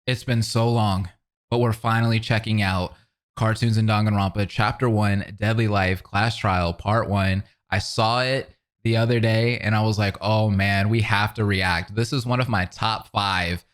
It's been so long, but we're finally checking out Cartoons in Danganronpa Chapter 1 Deadly Life Class Trial Part 1. I saw it the other day and I was like, oh man, we have to react. This is one of my top 5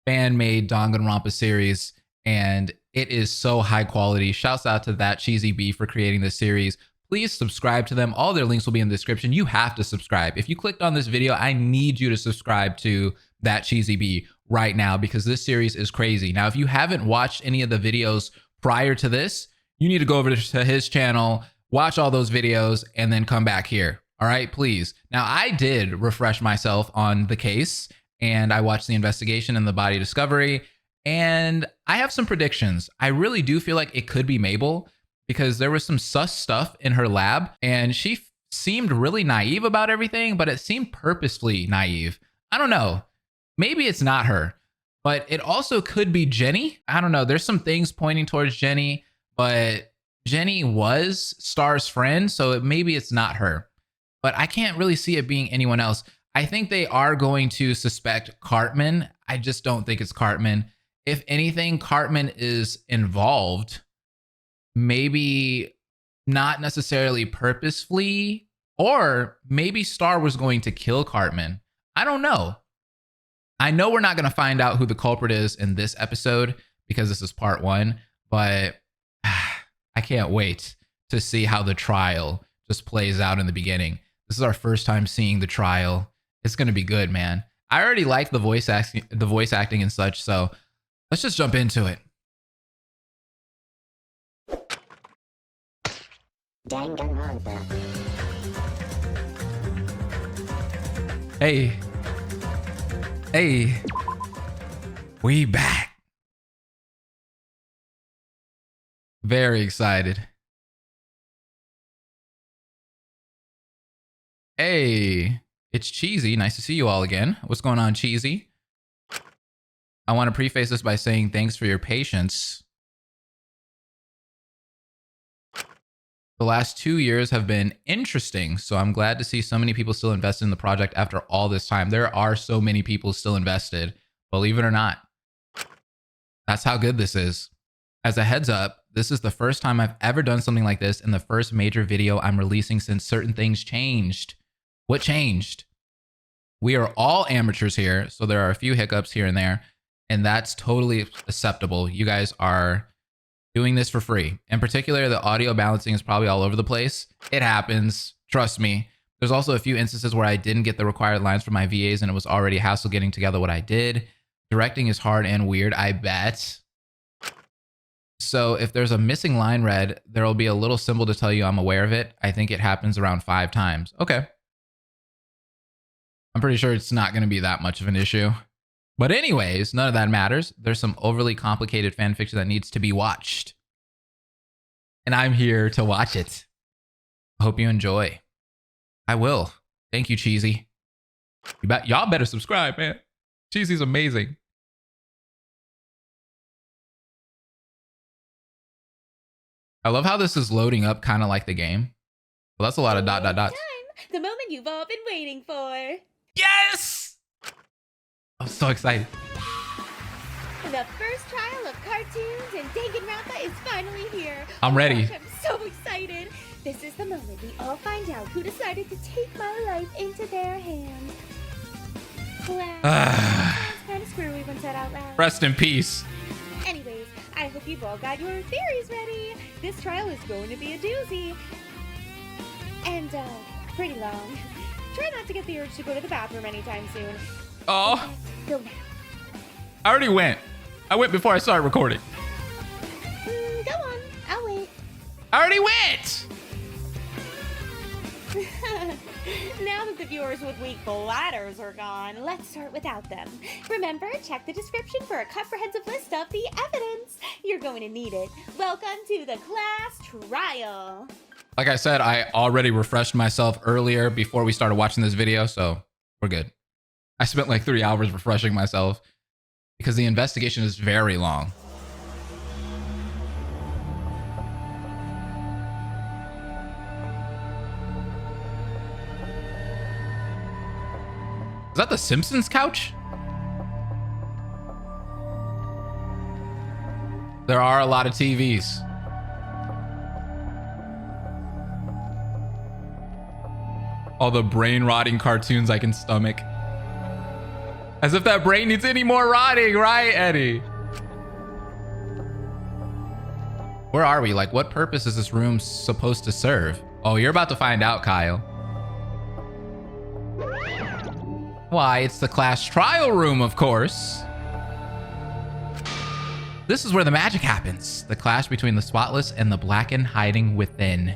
fan-made Danganronpa series and it is so high quality. Shouts out to That Cheesy B for creating this series. Please subscribe to them. All their links will be in the description. You have to subscribe. If you clicked on this video, I need you to subscribe to That Cheesy B right now because this series is crazy. Now, if you haven't watched any of the videos prior to this, you need to go over to his channel, watch all those videos, and then come back here. All right, please. Now, I did refresh myself on the case and I watched the investigation and the body discovery, and I have some predictions. I really do feel like it could be Mabel because there was some sus stuff in her lab and she seemed really naive about everything, but it seemed purposefully naive. I don't know. Maybe it's not her, but it also could be Jenny. I don't know. There's some things pointing towards Jenny, but Jenny was Star's friend, so maybe it's not her. But I can't really see it being anyone else. I think they are going to suspect Cartman. I just don't think it's Cartman. If anything, Cartman is involved. Maybe not necessarily purposefully, or maybe Star was going to kill Cartman. I don't know. I know we're not going to find out who the culprit is in this episode because this is part 1, but I can't wait to see how the trial just plays out in the beginning. This is our first time seeing the trial. It's going to be good, man. I already like the voice acting and such, so let's just jump into it. Danganronpa. Hey. Hey. We back. Very excited. Hey, it's Cheesy. Nice to see you all again. What's going on, Cheesy? I want to preface this by saying thanks for your patience. The last 2 years have been interesting, so I'm glad to see so many people still invested in the project after all this time. There are so many people still invested, believe it or not. That's how good this is. As a heads up, this is the first time I've ever done something like this and the first major video I'm releasing since certain things changed. What changed? We are all amateurs here, so there are a few hiccups here and there, and that's totally acceptable. You guys are doing this for free. In particular, the audio balancing is probably all over the place. It happens. Trust me. There's also a few instances where I didn't get the required lines from my VAs and it was already a hassle getting together what I did. Directing is hard and weird, I bet. So if there's a missing line read, there will be a little symbol to tell you I'm aware of it. I think it happens around 5 times. Okay. I'm pretty sure it's not going to be that much of an issue. But anyways, none of that matters. There's some overly complicated fan fiction that needs to be watched. And I'm here to watch it. I hope you enjoy. I will. Thank you, Cheesy. Y'all better subscribe, man. Cheesy's amazing. I love how this is loading up kind of like the game. Well, that's a lot of dots. Time. The moment you've all been waiting for. Yes! I'm so excited. The first trial of cartoons in Danganronpa is finally here. I'm ready. Gosh, I'm so excited. This is the moment we all find out who decided to take my life into their hands. Well, sounds kind of screwy when said out loud. Rest in peace. Anyways, I hope you've all got your theories ready. This trial is going to be a doozy. And, pretty long. Try not to get the urge to go to the bathroom anytime soon. Oh, Go now. I already went. I went before I started recording. Go on. I'll wait. I already went. Now that the viewers with weak bladders are gone, let's start without them. Remember, check the description for a comprehensive list of the evidence. You're going to need it. Welcome to the class trial. Like I said, I already refreshed myself earlier before we started watching this video, so we're good. I spent like 3 hours refreshing myself because the investigation is very long. Is that the Simpsons couch? There are a lot of TVs. All the brain rotting cartoons I can stomach. As if that brain needs any more rotting, right, Eddie? Where are we? Like, what purpose is this room supposed to serve? Oh, you're about to find out, Kyle. Why, it's the class trial room, of course. This is where the magic happens. The clash between the spotless and the blackened hiding within.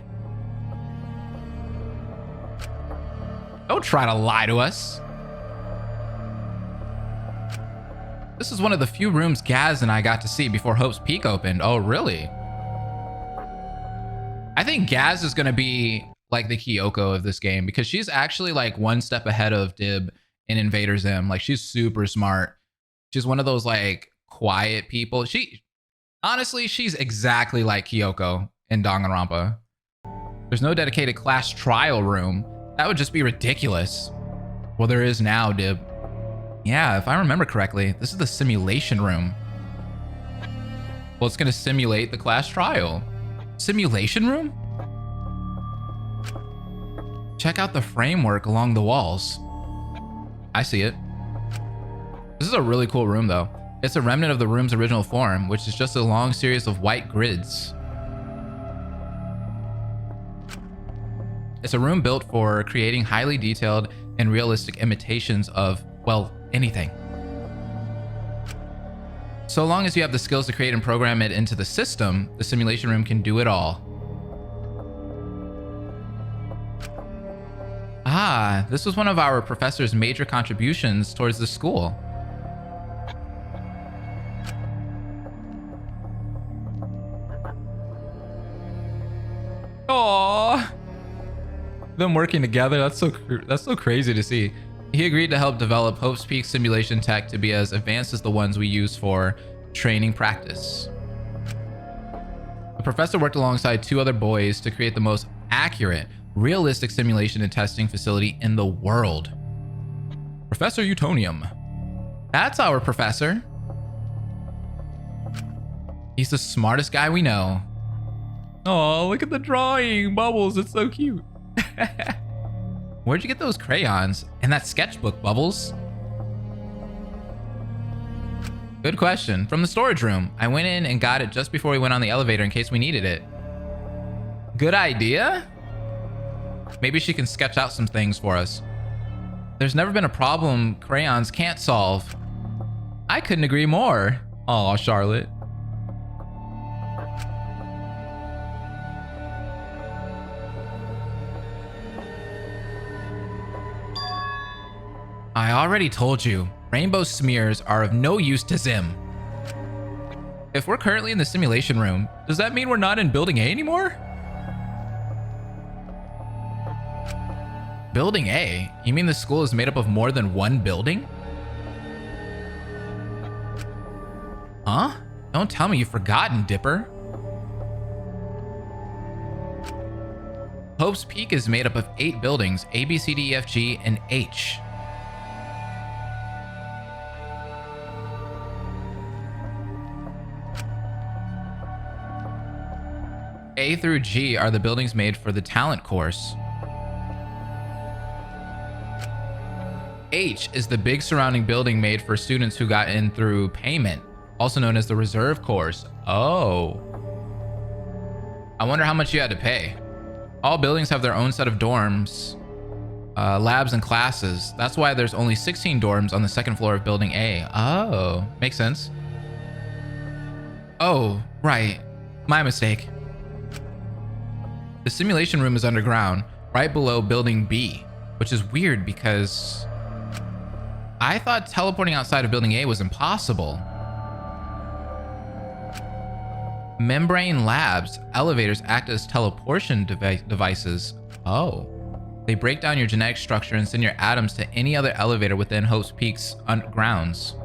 Don't try to lie to us. This is one of the few rooms Gaz and I got to see before Hope's Peak opened. Oh, really? I think Gaz is going to be like the Kyoko of this game because she's actually like one step ahead of Dib in Invader Zim. Like, she's super smart. She's one of those like quiet people. Honestly, she's exactly like Kyoko in Danganronpa. There's no dedicated class trial room. That would just be ridiculous. Well, there is now, Dib. Yeah, if I remember correctly, this is the simulation room. Well, it's going to simulate the class trial. Simulation room? Check out the framework along the walls. I see it. This is a really cool room, though. It's a remnant of the room's original form, which is just a long series of white grids. It's a room built for creating highly detailed and realistic imitations of, well, anything. So long as you have the skills to create and program it into the system, the simulation room can do it all. Ah, this was one of our professor's major contributions towards the school. Aww. Them working together, that's so crazy to see. He agreed to help develop Hope's Peak simulation tech to be as advanced as the ones we use for training practice. The professor worked alongside 2 other boys to create the most accurate, realistic simulation and testing facility in the world. Professor Utonium. That's our professor. He's the smartest guy we know. Oh, look at the drawing. Bubbles, it's so cute. Where'd you get those crayons and that sketchbook, Bubbles? Good question. From the storage room. I went in and got it just before we went on the elevator in case we needed it. Good idea? Maybe she can sketch out some things for us. There's never been a problem crayons can't solve. I couldn't agree more. Aw, Charlotte. I already told you, rainbow smears are of no use to Zim. If we're currently in the simulation room, does that mean we're not in Building A anymore? Building A? You mean the school is made up of more than one building? Huh? Don't tell me you've forgotten, Dipper. Hope's Peak is made up of 8 buildings, A, B, C, D, E, F, G, and H. A through G are the buildings made for the talent course. H is the big surrounding building made for students who got in through payment, also known as the reserve course. Oh. I wonder how much you had to pay. All buildings have their own set of dorms, labs, and classes. That's why there's only 16 dorms on the 2nd floor of Building A. Oh, makes sense. Oh, right. My mistake. The simulation room is underground, right below Building B, which is weird because I thought teleporting outside of Building A was impossible. Membrane labs, elevators act as teleportation devices. Oh. They break down your genetic structure and send your atoms to any other elevator within Hope's Peak's grounds.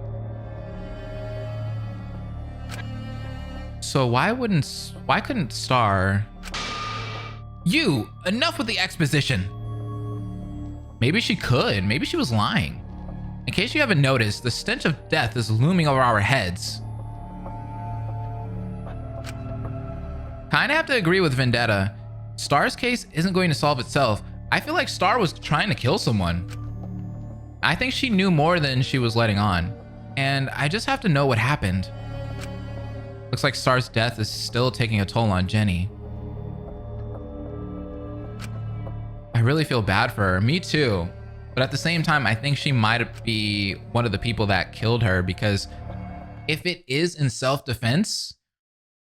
So why couldn't Star... You! Enough with the exposition! Maybe she could. Maybe she was lying. In case you haven't noticed, the stench of death is looming over our heads. Kind of have to agree with Vendetta. Star's case isn't going to solve itself. I feel like Star was trying to kill someone. I think she knew more than she was letting on. And I just have to know what happened. Looks like Star's death is still taking a toll on Jenny. I really feel bad for her. Me too. But at the same time, I think she might be one of the people that killed her, because if it is in self-defense,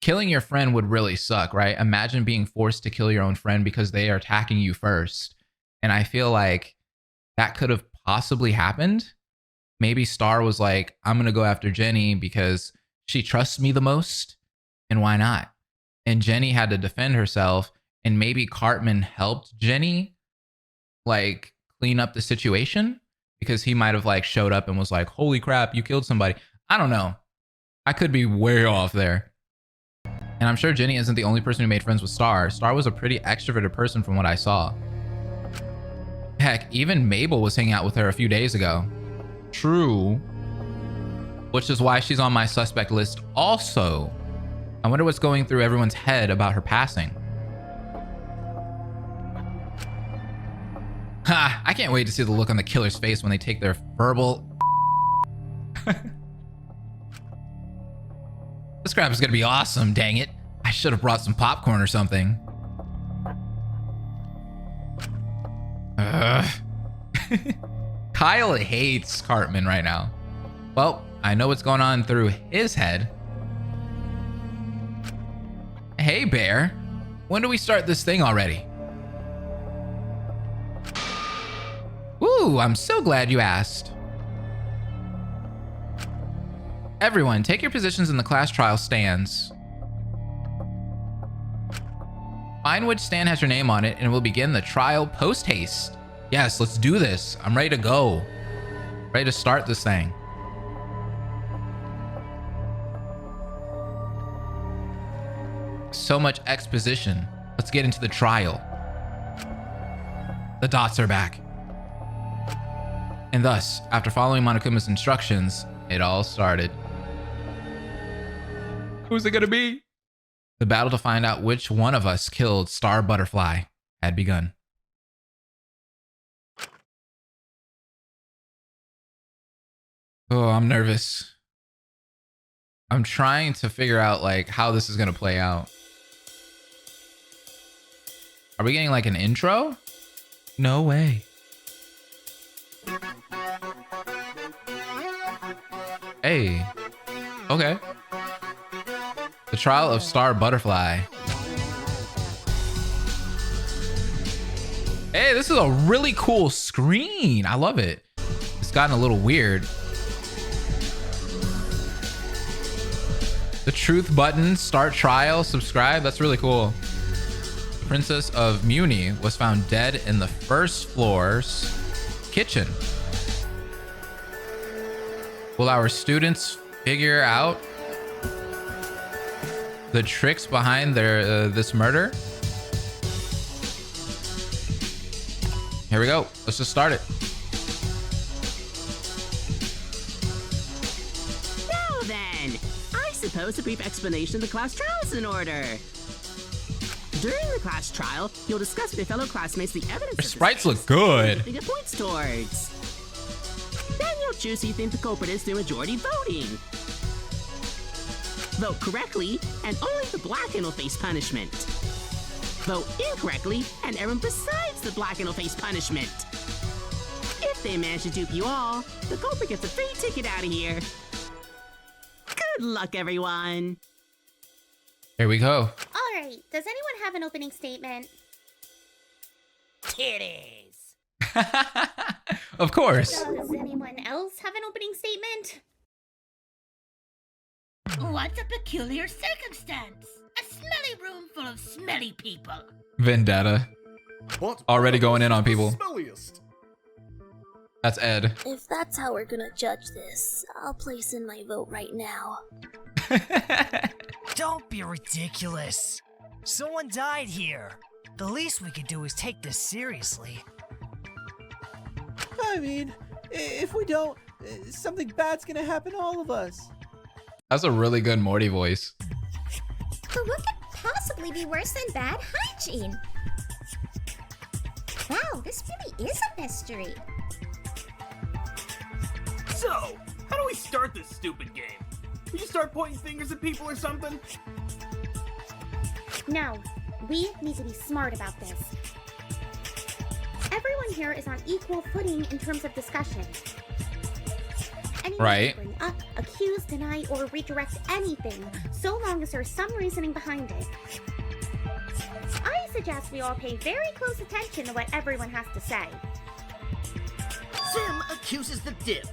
killing your friend would really suck, right? Imagine being forced to kill your own friend because they are attacking you first. And I feel like that could have possibly happened. Maybe Star was like, I'm going to go after Jenny because she trusts me the most, and why not? And Jenny had to defend herself, and maybe Cartman helped Jenny like clean up the situation, because he might have like showed up and was like, holy crap, you killed somebody. I don't know. I could be way off there. And I'm sure Jenny isn't the only person who made friends with Star. Star was a pretty extroverted person from what I saw. Heck, even Mabel was hanging out with her a few days ago. True. Which is why she's on my suspect list also. I wonder what's going through everyone's head about her passing. Ha! I can't wait to see the look on the killer's face when they take their verbal... This crap is gonna be awesome, dang it. I should have brought some popcorn or something. Kyle hates Cartman right now. Well, I know what's going on through his head. Hey, Bear. When do we start this thing already? Ooh, I'm so glad you asked. Everyone, take your positions in the class trial stands. Find which stand has your name on it, and we'll begin the trial post-haste. Yes, let's do this. I'm ready to go. Ready to start this thing. So much exposition. Let's get into the trial. The dots are back. And thus, after following Monokuma's instructions, it all started. Who's it gonna be? The battle to find out which one of us killed Star Butterfly had begun. Oh, I'm nervous. I'm trying to figure out like how this is gonna play out. Are we getting like an intro? No way. Hey. Okay. The trial of Star Butterfly. Hey, this is a really cool screen. I love it. It's gotten a little weird. The truth button, start trial, subscribe. That's really cool. The Princess of Muni was found dead in the first floor's kitchen. Will our students figure out the tricks behind this murder? Here we go. Let's just start it. Now then, I suppose a brief explanation of the class trial is in order. During the class trial, you'll discuss with your fellow classmates the evidence. Their sprites look good. It points towards. Then you'll choose who you think the culprit is through majority voting. Vote correctly, and only the blackened will face punishment. Vote incorrectly, and everyone besides the blackened will face punishment. If they manage to dupe you all, the culprit gets a free ticket out of here. Good luck, everyone. Here we go. All right, does anyone have an opening statement? Titties. Of course. Does anyone else have an opening statement? What a peculiar circumstance! A smelly room full of smelly people. Vendetta. What? Already going in on people. Smelliest. That's Ed. If that's how we're gonna judge this, I'll place in my vote right now. Don't be ridiculous. Someone died here. The least we could do is take this seriously. I mean, if we don't, something bad's gonna happen to all of us. That's a really good Morty voice. But what could possibly be worse than bad hygiene? Wow, this really is a mystery. So, how do we start this stupid game? We just start pointing fingers at people or something? No, we need to be smart about this. Everyone here is on equal footing in terms of discussion. Anyone Right. can bring up, accuse, deny, or redirect anything, so long as there's some reasoning behind it. I suggest we all pay very close attention to what everyone has to say. Sim accuses the dip.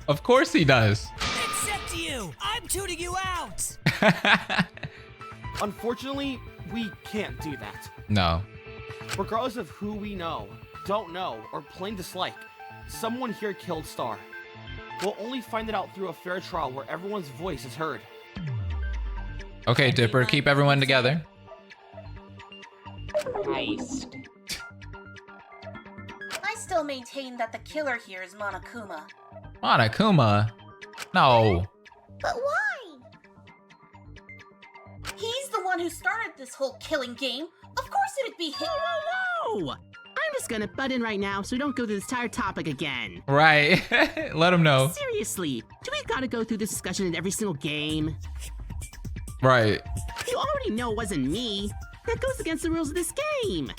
Of course he does. Except you! I'm tuning you out! Unfortunately, we can't do that. No. Regardless of who we know, don't know, or plain dislike, someone here killed Star. We'll only find it out through a fair trial where everyone's voice is heard. Okay, Dipper, keep everyone together. Heist. I still maintain that the killer here is Monokuma. Monokuma? No. But why? He's the one who started this whole killing game. Of course it'd be him. No! I'm just gonna butt in right now so we don't go through this entire topic again. Right. Let him know. Seriously, do we gotta go through this discussion in every single game? Right. You already know it wasn't me. That goes against the rules of this game.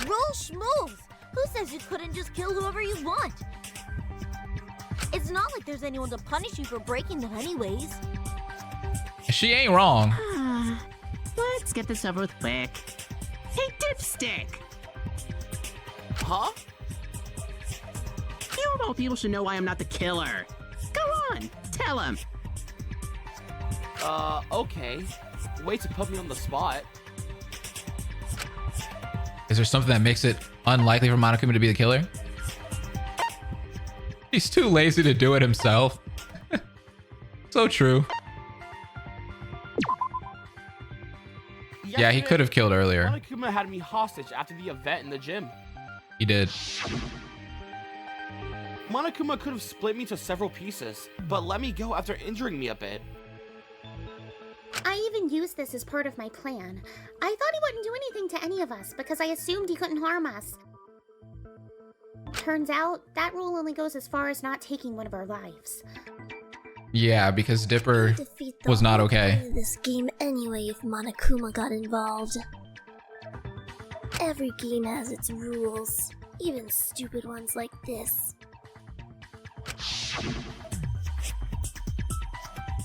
Roll schmooze! Who says you couldn't just kill whoever you want? It's not like there's anyone to punish you for breaking them anyways. She ain't wrong. Let's get this over with quick. Hey, Dipstick! Huh? You of all people should know why I'm not the killer. Go on, tell him. Okay. Way to put me on the spot. Is there something that makes it unlikely for Monokuma to be the killer? He's too lazy to do it himself. So true. Yeah, he could have killed earlier. Monokuma had me hostage after the event in the gym. He did. Monokuma could have split me into several pieces, but let me go after injuring me a bit. I even used this as part of my plan. I thought he wouldn't do anything to any of us because I assumed he couldn't harm us. Turns out, that rule only goes as far as not taking one of our lives. Yeah, because Dipper was not okay. This game anyway if Monokuma got involved. Every game has its rules, even stupid ones like this.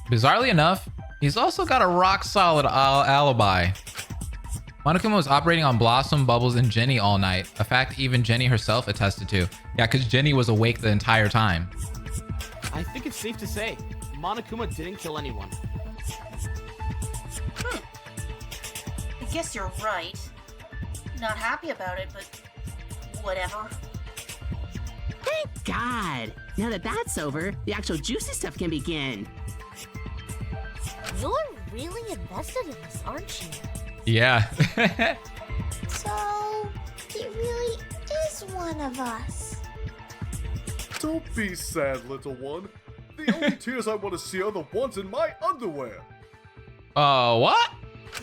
Bizarrely enough, he's also got a rock-solid alibi. Monokuma was operating on Blossom, Bubbles, and Jenny all night, a fact even Jenny herself attested to. Yeah, because Jenny was awake the entire time. I think it's safe to say, Monokuma didn't kill anyone. I guess you're right. Not happy about it, but whatever. Thank God! Now that that's over, the actual juicy stuff can begin. You're really invested in this, aren't you? Yeah. So, he really is one of us. Don't be sad, little one. The only tears I want to see are the ones in my underwear. What?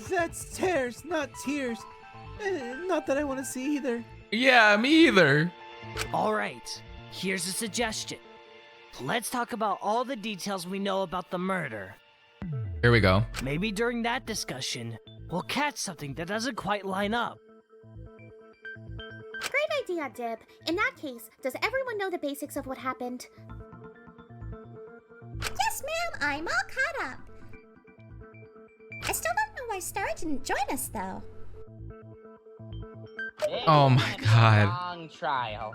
That's tears, not tears. Not that I want to see either. Yeah, me either. Alright, here's a suggestion. Let's talk about all the details we know about the murder. Here we go. Maybe during that discussion, we'll catch something that doesn't quite line up. Great idea, Dib. In that case, does everyone know the basics of what happened? Yes, ma'am, I'm all caught up. I still don't know why Star didn't join us, though. Oh my God. Long trial.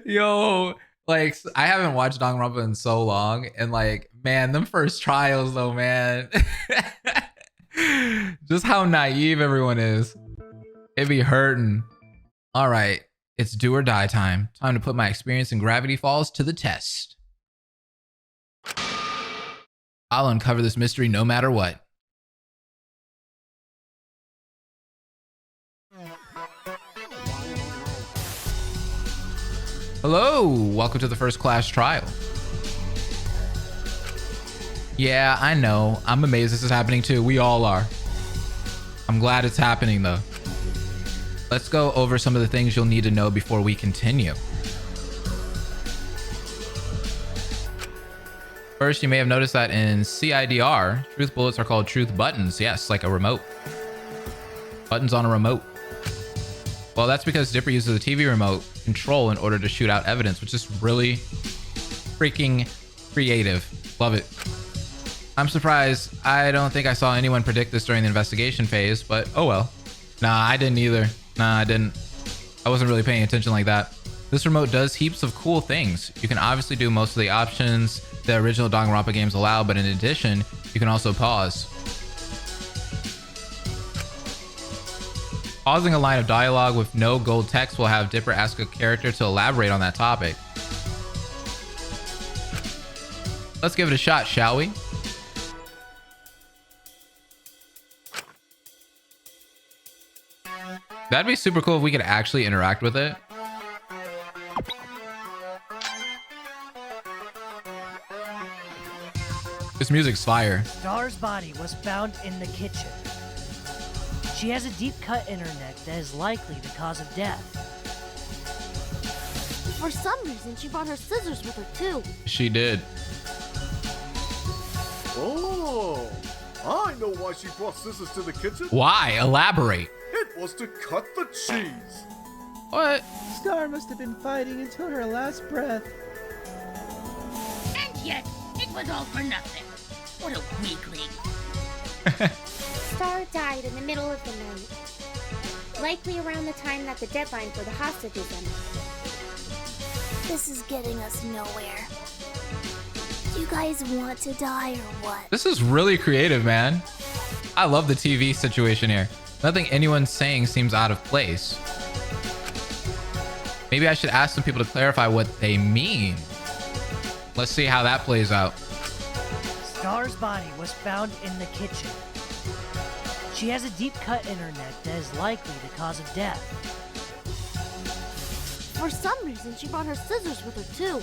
Yo, like, I haven't watched Danganronpa in so long, and like, man, them first trials though, man. Just how naive everyone is. It be hurting. All right, it's do or die time. Time to put my experience in Gravity Falls to the test. I'll uncover this mystery no matter what. Hello, welcome to the first class trial. Yeah, I know. I'm amazed this is happening too. We all are. I'm glad it's happening though. Let's go over some of the things you'll need to know before we continue. First, you may have noticed that in CIDR, truth bullets are called truth buttons. Yes, like a remote. Buttons on a remote. Well, that's because Dipper uses the TV remote control in order to shoot out evidence, which is really freaking creative. Love it. I'm surprised. I don't think I saw anyone predict this during the investigation phase, but oh well. Nah, I didn't either. Nah, I didn't. I wasn't really paying attention like that. This remote does heaps of cool things. You can obviously do most of the options the original Danganronpa games allow, but in addition, you can also pause. Pausing a line of dialogue with no gold text will have Dipper ask a character to elaborate on that topic. Let's give it a shot, shall we? That'd be super cool if we could actually interact with it. This music's fire. Star's body was found in the kitchen. She has a deep cut in her neck that is likely the cause of death. For some reason, she brought her scissors with her too. She did. Oh, I know why she brought scissors to the kitchen. Why? Elaborate. It was to cut the cheese. What? Star must have been fighting until her last breath. And yet, it was all for nothing. What a weakling. Star died in the middle of the night. Likely around the time that the deadline for the hostages ended. This is getting us nowhere. Do you guys want to die or what? This is really creative, man. I love the TV situation here. Nothing anyone's saying seems out of place. Maybe I should ask some people to clarify what they mean. Let's see how that plays out. Star's body was found in the kitchen. She has a deep cut in her neck that is likely the cause of death. For some reason, she brought her scissors with her too.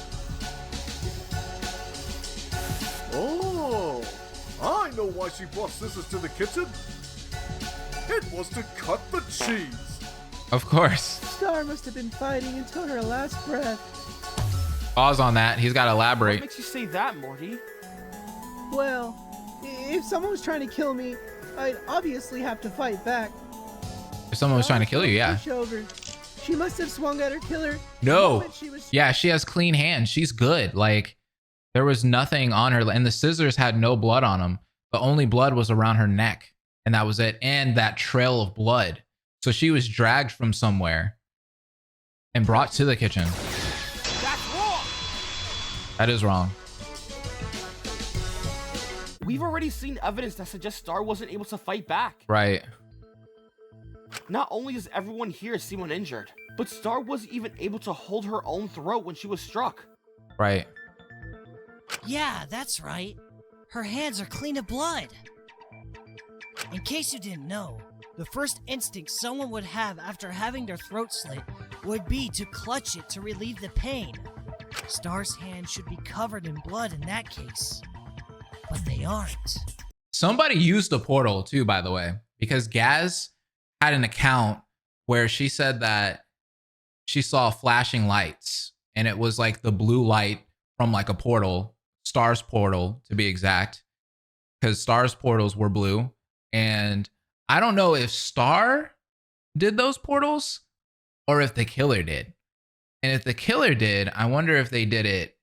Oh, I know why she brought scissors to the kitchen. It was to cut the cheese. Of course. Star must have been fighting until her last breath. Pause on that. He's got to What elaborate. makes you say that, Morty? Well, if someone was trying to kill me, I'd obviously have to fight back. If someone was trying to kill you, yeah. Pushover. She must have swung at her killer. the No. moment she was- Yeah, she has clean hands. She's good. Like, there was nothing on her, and the scissors had no blood on them. The only blood was around her neck, and that was it. And that trail of blood. So she was dragged from somewhere and brought to the kitchen. That's wrong! That is wrong. We've already seen evidence that suggests Star wasn't able to fight back. Right. Not only does everyone here seem uninjured, but Star wasn't even able to hold her own throat when she was struck. Right. Yeah, that's right. Her hands are clean of blood. In case you didn't know, the first instinct someone would have after having their throat slit would be to clutch it to relieve the pain. Star's hands should be covered in blood in that case. But they aren't. Somebody used the portal too, by the way, because Gaz had an account where she said that she saw flashing lights, and it was like the blue light from like a portal, Star's portal to be exact, because Star's portals were blue. And I don't know if Star did those portals or if the killer did. And if the killer did, I wonder if they did it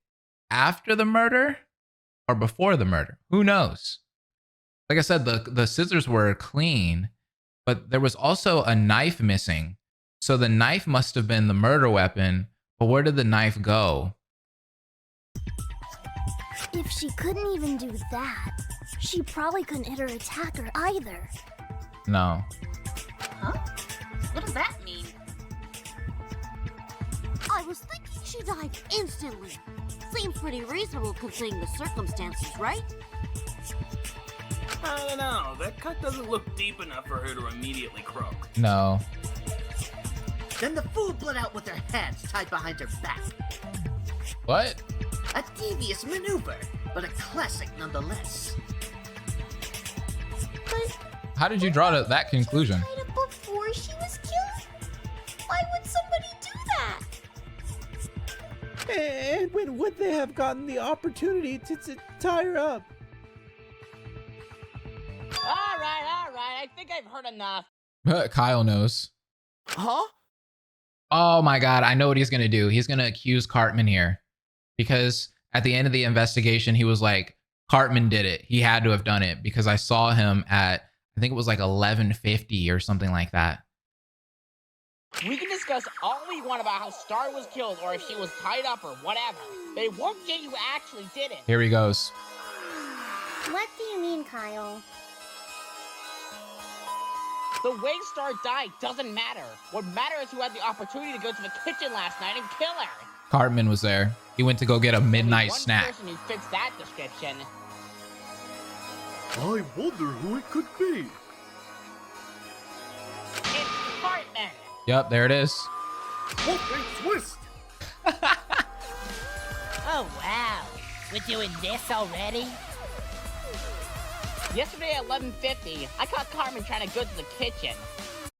after the murder or before the murder. Who knows? Like I said, the scissors were clean, but there was also a knife missing. So the knife must have been the murder weapon, but where did the knife go? If she couldn't even do that, she probably couldn't hit her attacker either. No. Huh? What does that mean? I was thinking she died instantly. Seems pretty reasonable considering the circumstances, right? I don't know. That cut doesn't look deep enough for her to immediately croak. No. Then the food bled out with her hands tied behind her back. What? A devious maneuver. but a classic nonetheless. But How did you draw to that conclusion? right up before she was killed? Why would somebody do that? And when would they have gotten the opportunity to tie her up? All right. I think I've heard enough. Kyle knows. Huh? Oh my God, I know what he's gonna do. He's gonna accuse Cartman here. Because at the end of the investigation, he was like, Cartman did it. He had to have done it because I saw him at, I think it was like 11:50 or something like that. We can discuss all we want about how Star was killed or if she was tied up or whatever. But it won't get you actually did it. Here he goes. What do you mean, Kyle? The way Star died doesn't matter. What matters is who had the opportunity to go to the kitchen last night and kill her. Cartman was there. He went to go get a midnight One snack. person who fits that description. I wonder who it could be. It's Cartman. Yep, there it is. What a twist! Oh, wow. We're doing this already? Yesterday at 11:50, I caught Cartman trying to go to the kitchen.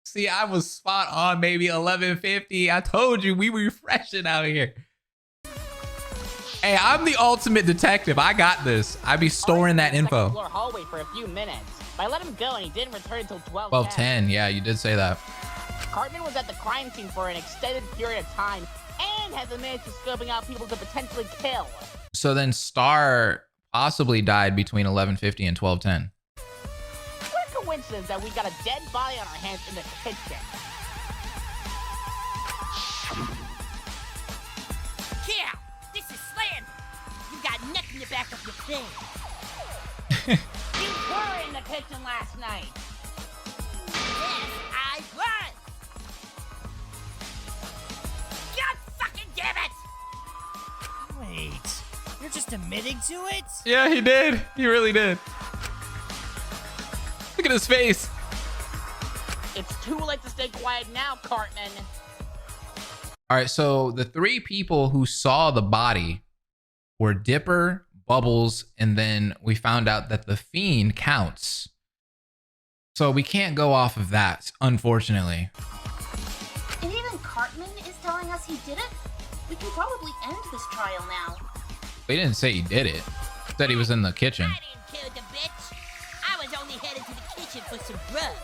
See, I was spot on, baby. 11:50. I told you we were refreshing out here. Hey, I'm the ultimate detective. I got this. I be storing that info. Floor hallway for a few minutes. I let him go and he didn't return until 12:10. 12:10. Yeah, you did say that. Cartman was at the crime scene for an extended period of time and has admitted to scoping out people to potentially kill. So then Star possibly died between 11:50 and 12:10. What a coincidence that we got a dead body on our hands in the kitchen. Yeah, this is slander. You got nothing to back up your thing. You were in the kitchen last night. Yes, I was. God fucking damn it! Wait, you're just admitting to it? Yeah, he did. He really did. Look at his face. It's too late to stay quiet now, Cartman. All right, so the three people who saw the body were Dipper, Bubbles, and then we found out that the Fiend counts. So we can't go off of that, unfortunately. If even Cartman is telling us he did it, we can probably end this trial now. He didn't say he did it. He said he was in the kitchen. I didn't kill the bitch. I was only headed to the kitchen for some grub.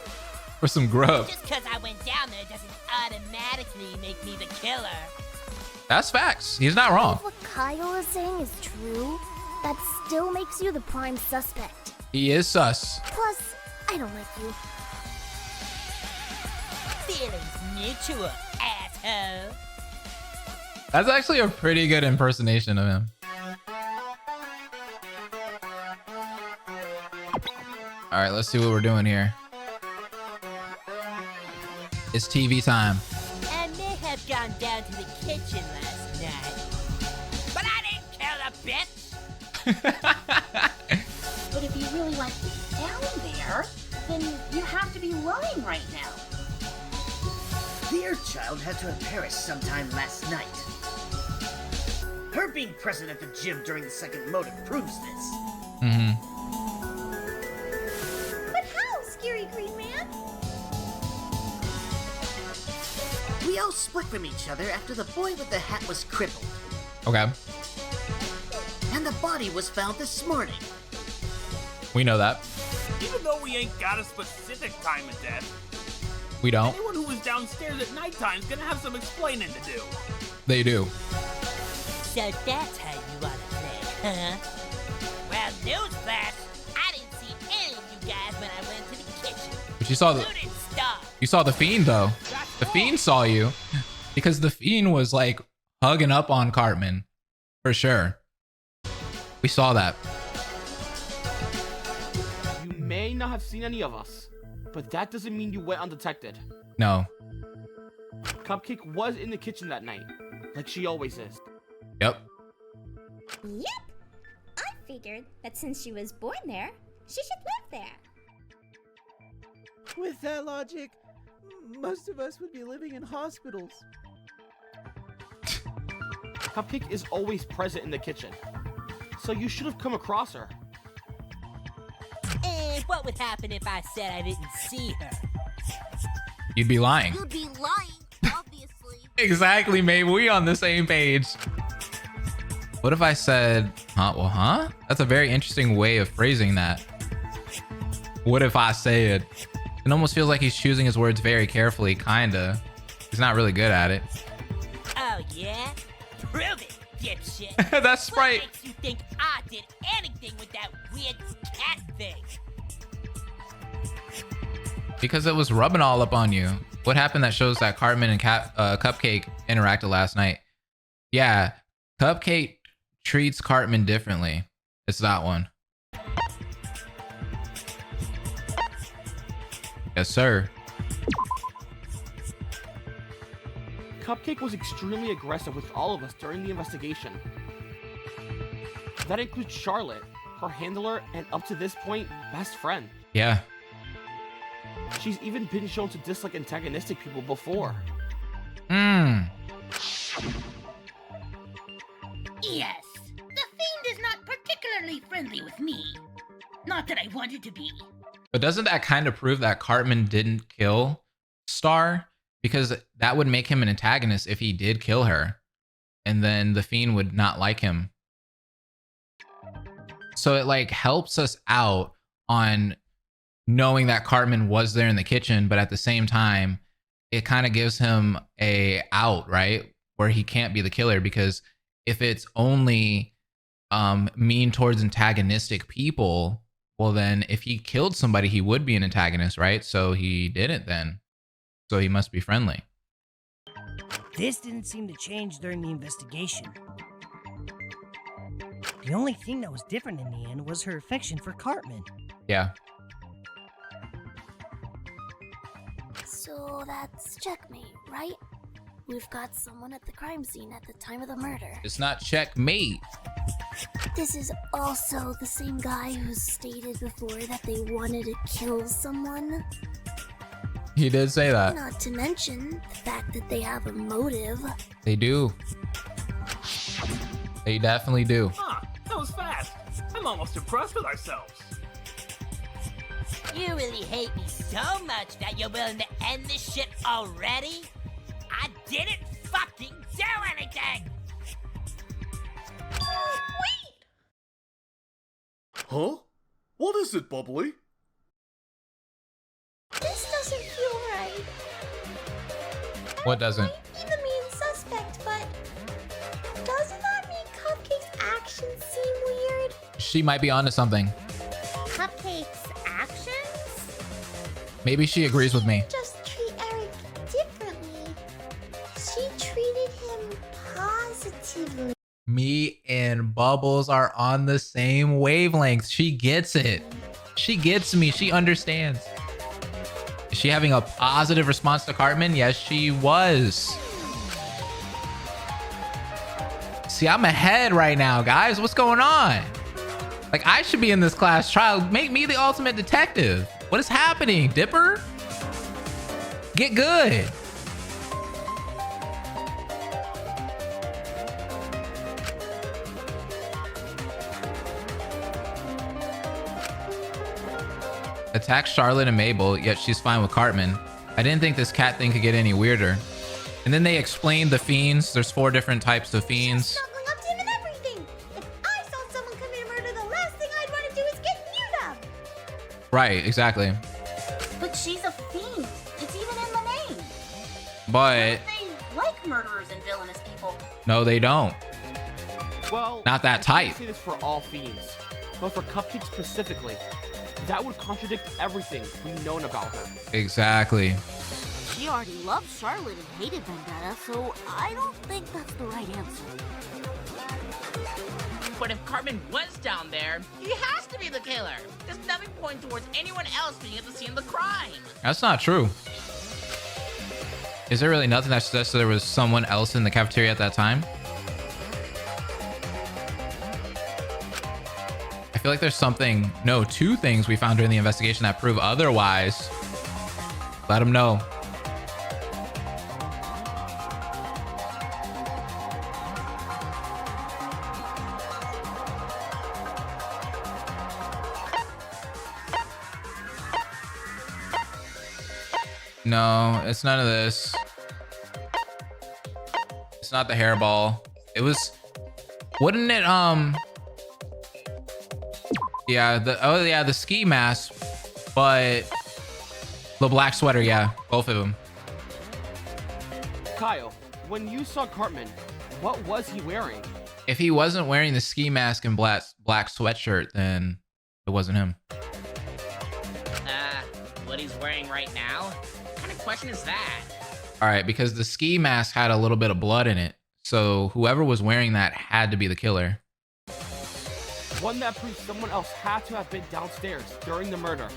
For some grub. Just because I went down there doesn't automatically make me the killer. That's facts. He's not wrong. If what Kyle is saying is true, that still makes you the prime suspect. He is sus. Plus, I don't like you. Feelings mutual, asshole. That's actually a pretty good impersonation of him. All right, let's see what we're doing here. It's TV time. I may have gone down to the kitchen last night, but I didn't kill the bitch. But if you really went down there, then you have to be lying right now. The Earth Child had to have perished sometime last night. Her being present at the gym during the second motive proves this. Mm-hmm. But how, Scary Green Man? We all split from each other after the boy with the hat was crippled. Okay. And the body was found this morning. We know that. Even though we ain't got a specific time of death, We don't. anyone who was downstairs at nighttime is gonna have some explaining to do. They do. So that's how you wanna play, huh? Well, newsflash, I didn't see any of you guys when I went to the kitchen. But you saw the You didn't stop. you saw the Fiend though. The Fiend saw you because the Fiend was like hugging up on Cartman for sure. We saw that. You may not have seen any of us, but that doesn't mean you went undetected. No. Cupcake was in the kitchen that night, like she always is. Yep. Yep. I figured that since she was born there, she should live there. With that logic, most of us would be living in hospitals. Cupcake is always present in the kitchen. So you should have come across her. And what would happen if I said I didn't see her? You'd be lying. You'd be lying, obviously. Exactly, maybe we on the same page. What if I said, huh? Well, huh? That's a very interesting way of phrasing that. What if I said? It almost feels like he's choosing his words very carefully, kinda. He's not really good at it. Oh, yeah? Prove it, dipshit. That's right. What makes you think I did anything with that weird cat thing? Because it was rubbing all up on you. What happened that shows that Cartman and Cupcake interacted last night? Yeah, Cupcake treats Cartman differently. It's that one. Yes, sir. Cupcake was extremely aggressive with all of us during the investigation. That includes Charlotte, her handler, and up to this point, best friend. Yeah. She's even been shown to dislike antagonistic people before. Yes, the Fiend is not particularly friendly with me. Not that I wanted to be. But doesn't that kind of prove that Cartman didn't kill Star? Because that would make him an antagonist if he did kill her. And then the Fiend would not like him. So it like helps us out on knowing that Cartman was there in the kitchen, but at the same time, it kind of gives him a out, right? Where he can't be the killer, because if it's only mean towards antagonistic people, well then if he killed somebody, he would be an antagonist, right? So he didn't then. So he must be friendly. This didn't seem to change during the investigation. The only thing that was different in the end was her affection for Cartman. Yeah. So that's checkmate, right? We've got someone at the crime scene at the time of the murder. It's not checkmate. This is also the same guy who stated before that they wanted to kill someone. He did say that. Not to mention the fact that they have a motive. They do. They definitely do. Huh, that was fast. I'm almost impressed with ourselves. You really hate me so much that you're willing to end this shit already? I didn't fucking do anything! Wait! Huh? What is it, Bubbly? This doesn't feel right. What doesn't? Be the main suspect, but doesn't that make Cupcake's actions seem weird? She might be onto something. Cupcake's actions? Maybe she agrees with me. Just treat Eric differently. She treated him positively. Me and Bubbles are on the same wavelength. She gets it. She gets me. She understands. Is she having a positive response to Cartman? Yes, she was. See, I'm ahead right now, guys. What's going on? Like, I should be in this class trial. Make me the ultimate detective. What is happening, Dipper? Get good. Attacks Charlotte and Mabel, yet she's fine with Cartman. I didn't think this cat thing could get any weirder. And then they explained the fiends. There's 4 different types of fiends. Snuggling up to him and everything. If I saw someone commit a murder, the last thing I'd want to do is get near them. Right, exactly. But she's a fiend. It's even in the name. But They like murderers and villainous people. no, they don't. Well, Not that I type. can't say this for all fiends, but for Cupcake specifically, that would contradict everything we've known about her. Exactly. She already loved Charlotte and hated Vendetta, so I don't think that's the right answer. But if Cartman was down there, he has to be the killer. There's nothing pointing towards anyone else being at the scene of the crime. That's not true. Is there really nothing that suggests there was someone else in the cafeteria at that time? I feel like there's something, no, 2 things we found during the investigation that prove otherwise. Let them know. No, it's none of this. It's not the hairball. It was, wouldn't it, yeah, the ski mask, but the black sweater, yeah, both of them. Kyle, when you saw Cartman, what was he wearing? If he wasn't wearing the ski mask and black sweatshirt, then it wasn't him. What he's wearing right now? What kind of question is that? All right, because the ski mask had a little bit of blood in it. So whoever was wearing that had to be the killer. One that proves someone else had to have been downstairs during the murder.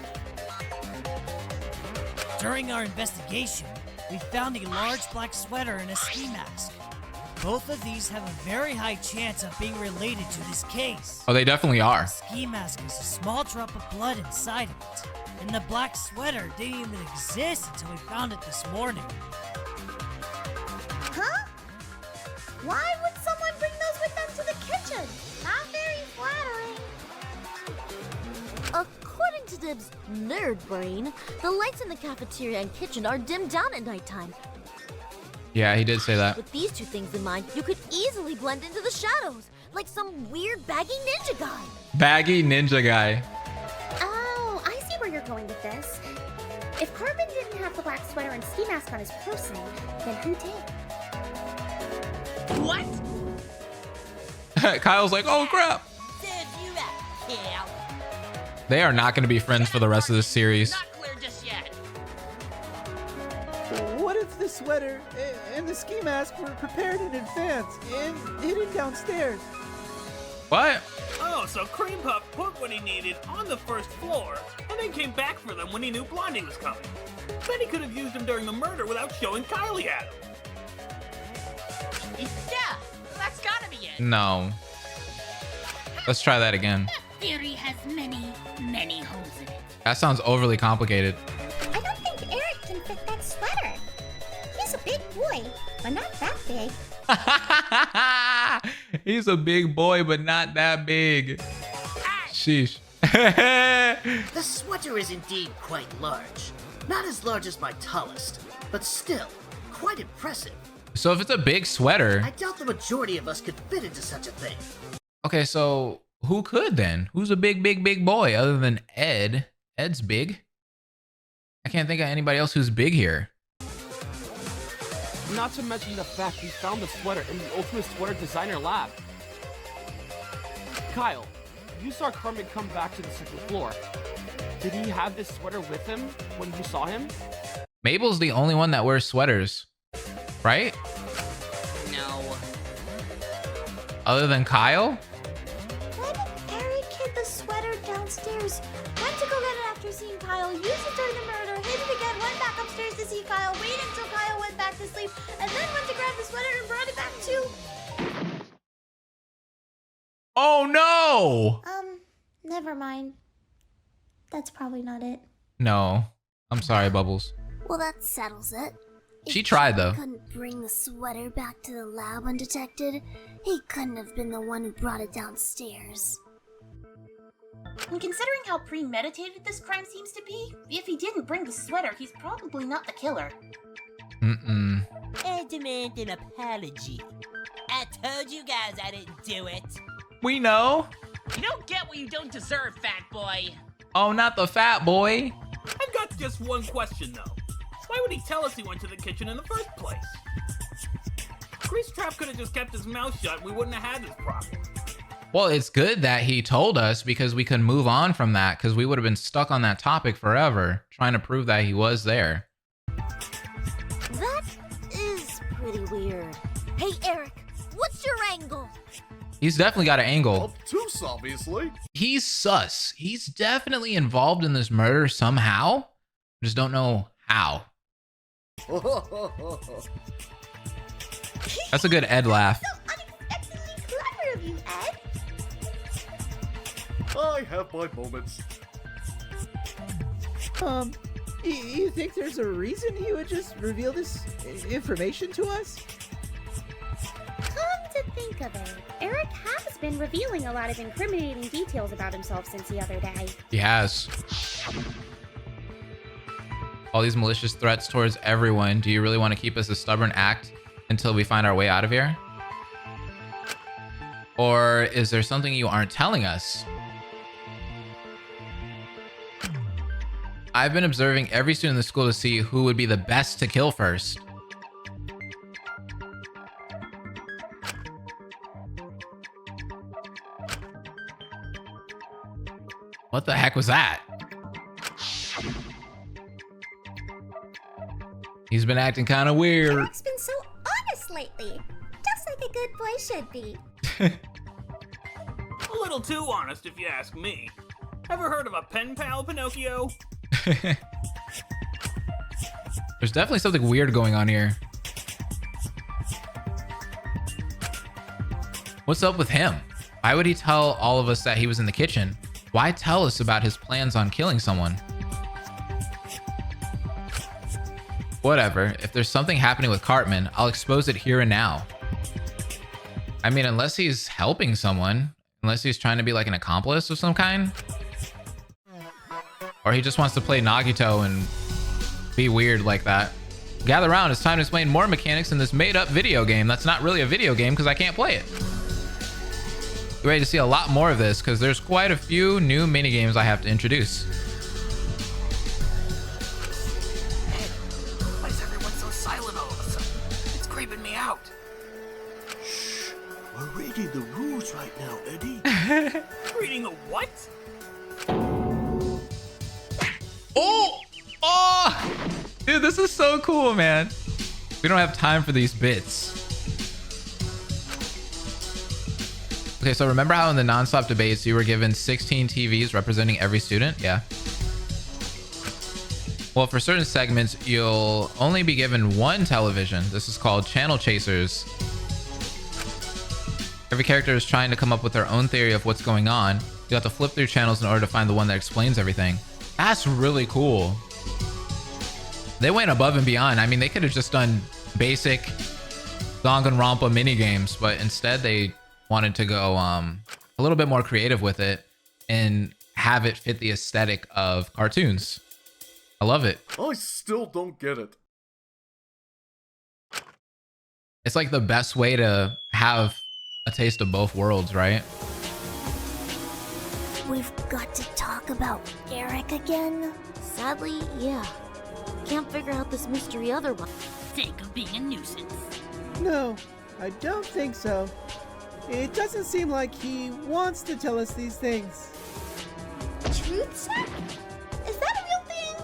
During our investigation, we found a large black sweater and a ski mask. Both of these have a very high chance of being related to this case. Oh, they definitely are. The ski mask is a small drop of blood inside of it, and the black sweater didn't even exist until we found it this morning. Huh? Why would someone bring those with them to the kitchen? Not very flattering. According to Dib's nerd brain, the lights in the cafeteria and kitchen are dimmed down at nighttime. Yeah, he did say that. With these two things in mind, you could easily blend into the shadows, like some weird baggy ninja guy. Baggy ninja guy. Oh, I see where you're going with this. If Cartman didn't have the black sweater and ski mask on his person, then who did? What? Kyle's like, oh crap. They are not going to be friends for the rest of this series. Not clear just yet. What if the sweater and the ski mask were prepared in advance and hidden downstairs? What? Oh, so Cream Puff put what he needed on the first floor, and then came back for them when he knew Blondie was coming. Then he could have used them during the murder without showing Kylie at him. Yeah, that's gotta be it. No. Let's try that again. Theory has many, many holes in it. That sounds overly complicated. I don't think Eric can fit that sweater. He's a big boy, but not that big. He's a big boy, but not that big. Sheesh. The sweater is indeed quite large. Not as large as my tallest, but still quite impressive. So if it's a big sweater, I doubt the majority of us could fit into such a thing. okay, so who could then? Who's a big boy other than Ed? Ed's big. I can't think of anybody else who's big here. Not to mention the fact we found the sweater in the Ultimate Sweater Designer lab. Kyle, you saw Cartman come back to the second floor. Did he have this sweater with him when you saw him? Mabel's the only one that wears sweaters, right? No. Other than Kyle? Why did Eric hid the sweater downstairs? Went to go get it after seeing Kyle, used it during the murder, hid it again, went back upstairs to see Kyle, waited until Kyle went back to sleep, and then went to grab the sweater and brought it back too. Oh no! Never mind. That's probably not it. No. I'm sorry, Bubbles. Well, that settles it. She tried though. If couldn't bring the sweater back to the lab undetected, he couldn't have been the one who brought it downstairs. And considering how premeditated this crime seems to be, if he didn't bring the sweater, he's probably not the killer. Mm-mm. I demand an apology. I told you guys I didn't do it. We know. You don't get what you don't deserve, fat boy. Oh, not the fat boy. I've got just one question, though. Why would he tell us he went to the kitchen in the first place? Grease Trap could have just kept his mouth shut and we wouldn't have had this problem. Well, it's good that he told us because we can move on from that because we would have been stuck on that topic forever trying to prove that he was there. That is pretty weird. Hey, Eric, what's your angle? He's definitely got an angle. Obtuse, obviously. He's sus. He's definitely involved in this murder somehow. Just don't know how. That's a good Ed laugh. So unexpectedly clever of you, Ed. I have my moments. You think there's a reason he would just reveal this information to us? Come to think of it, Eric has been revealing a lot of incriminating details about himself since the other day. He has. All these malicious threats towards everyone. Do you really want to keep us a stubborn act until we find our way out of here? Or is there something you aren't telling us? I've been observing every student in the school to see who would be the best to kill first. What the heck was that? He's been acting kind of weird. Eric's been so honest lately. Just like a good boy should be. A little too honest, if you ask me. Ever heard of a pen pal, Pinocchio? There's definitely something weird going on here. What's up with him? Why would he tell all of us that he was in the kitchen? Why tell us about his plans on killing someone? Whatever. If there's something happening with Cartman, I'll expose it here and now. I mean, unless he's helping someone, unless he's trying to be like an accomplice of some kind. Or he just wants to play Nagito and be weird like that. Gather around, it's time to explain more mechanics in this made up video game that's not really a video game because I can't play it. Get ready to see a lot more of this because there's quite a few new mini games I have to introduce. Why is everyone so silent all of a sudden? It's creeping me out. Shh. We're reading the rules right now, Eddie. Reading a what? Oh! Oh! Dude, this is so cool, man. We don't have time for these bits. Okay, so remember how in the nonstop debates you were given 16 TVs representing every student? Yeah. Well, for certain segments, you'll only be given one television. This is called Channel Chasers. Every character is trying to come up with their own theory of what's going on. You have to flip through channels in order to find the one that explains everything. That's really cool. They went above and beyond. I mean, they could have just done basic Danganronpa mini games, but instead they wanted to go a little bit more creative with it and have it fit the aesthetic of cartoons. I love it. I still don't get it. It's like the best way to have a taste of both worlds, right? We've got to talk about Eric again. Sadly, yeah. Can't figure out this mystery otherwise. Sake of being a nuisance. No, I don't think so. It doesn't seem like he wants to tell us these things. Truth sack? Is that a real thing?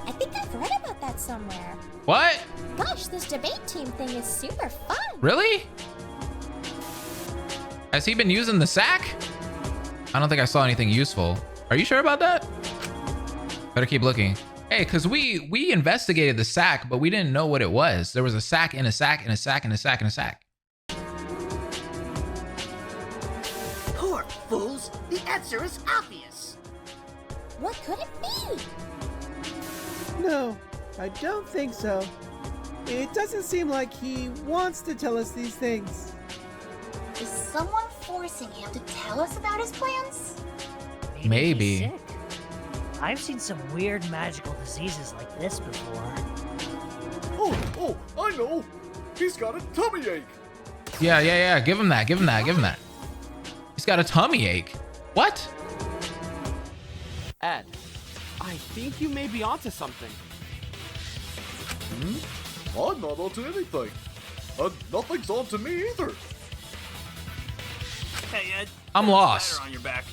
I think I've read about that somewhere. What? Gosh, this debate team thing is super fun. Really? Has he been using the sack? I don't think I saw anything useful. Are you sure about that? Better keep looking. Hey, because we investigated the sack, but we didn't know what it was. There was a sack in a sack in a sack in a sack in a sack. Poor fools! The answer is obvious! What could it be? No, I don't think so. It doesn't seem like he wants to tell us these things. Is someone forcing him to tell us about his plans? Maybe. He's sick. I've seen some weird magical diseases like this before. Oh, I know! He's got a tummy ache! Yeah. Give him that. He's got a tummy ache. What? Ed, I think you may be onto something. I'm not onto anything. And nothing's onto me either. Hey, Ed. I'm there's a lost. ladder on your back.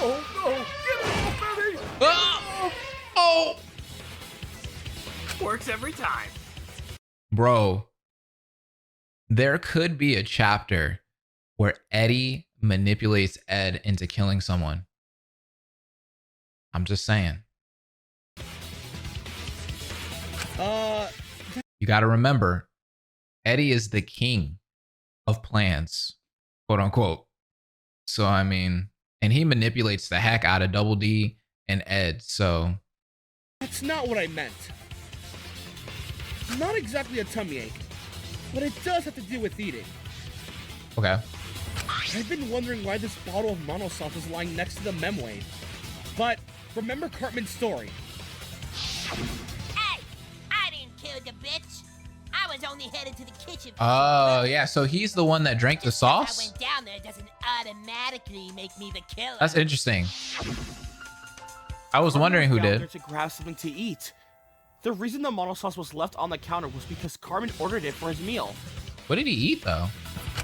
Oh no! Get off, Eddie! Oh! Works every time. Bro, there could be a chapter where Eddie manipulates Ed into killing someone. I'm just saying. You got to remember, Eddie is the king of plans, quote unquote. So, I mean, and he manipulates the heck out of Double D and Ed, so. That's not what I meant. Not exactly a tummy ache, but it does have to do with eating. Okay. I've been wondering why this bottle of monosauce is lying next to the memwave, but Remember Cartman's story. Hey! I didn't kill the bitch. I was only headed to the kitchen. Oh, yeah. So he's the one that drank the I sauce? went down there doesn't automatically make me the killer. That's interesting. I was wondering who Cartman was down did. there to grab something to eat. The reason the mono sauce was left on the counter was because Cartman ordered it for his meal. What did he eat, though?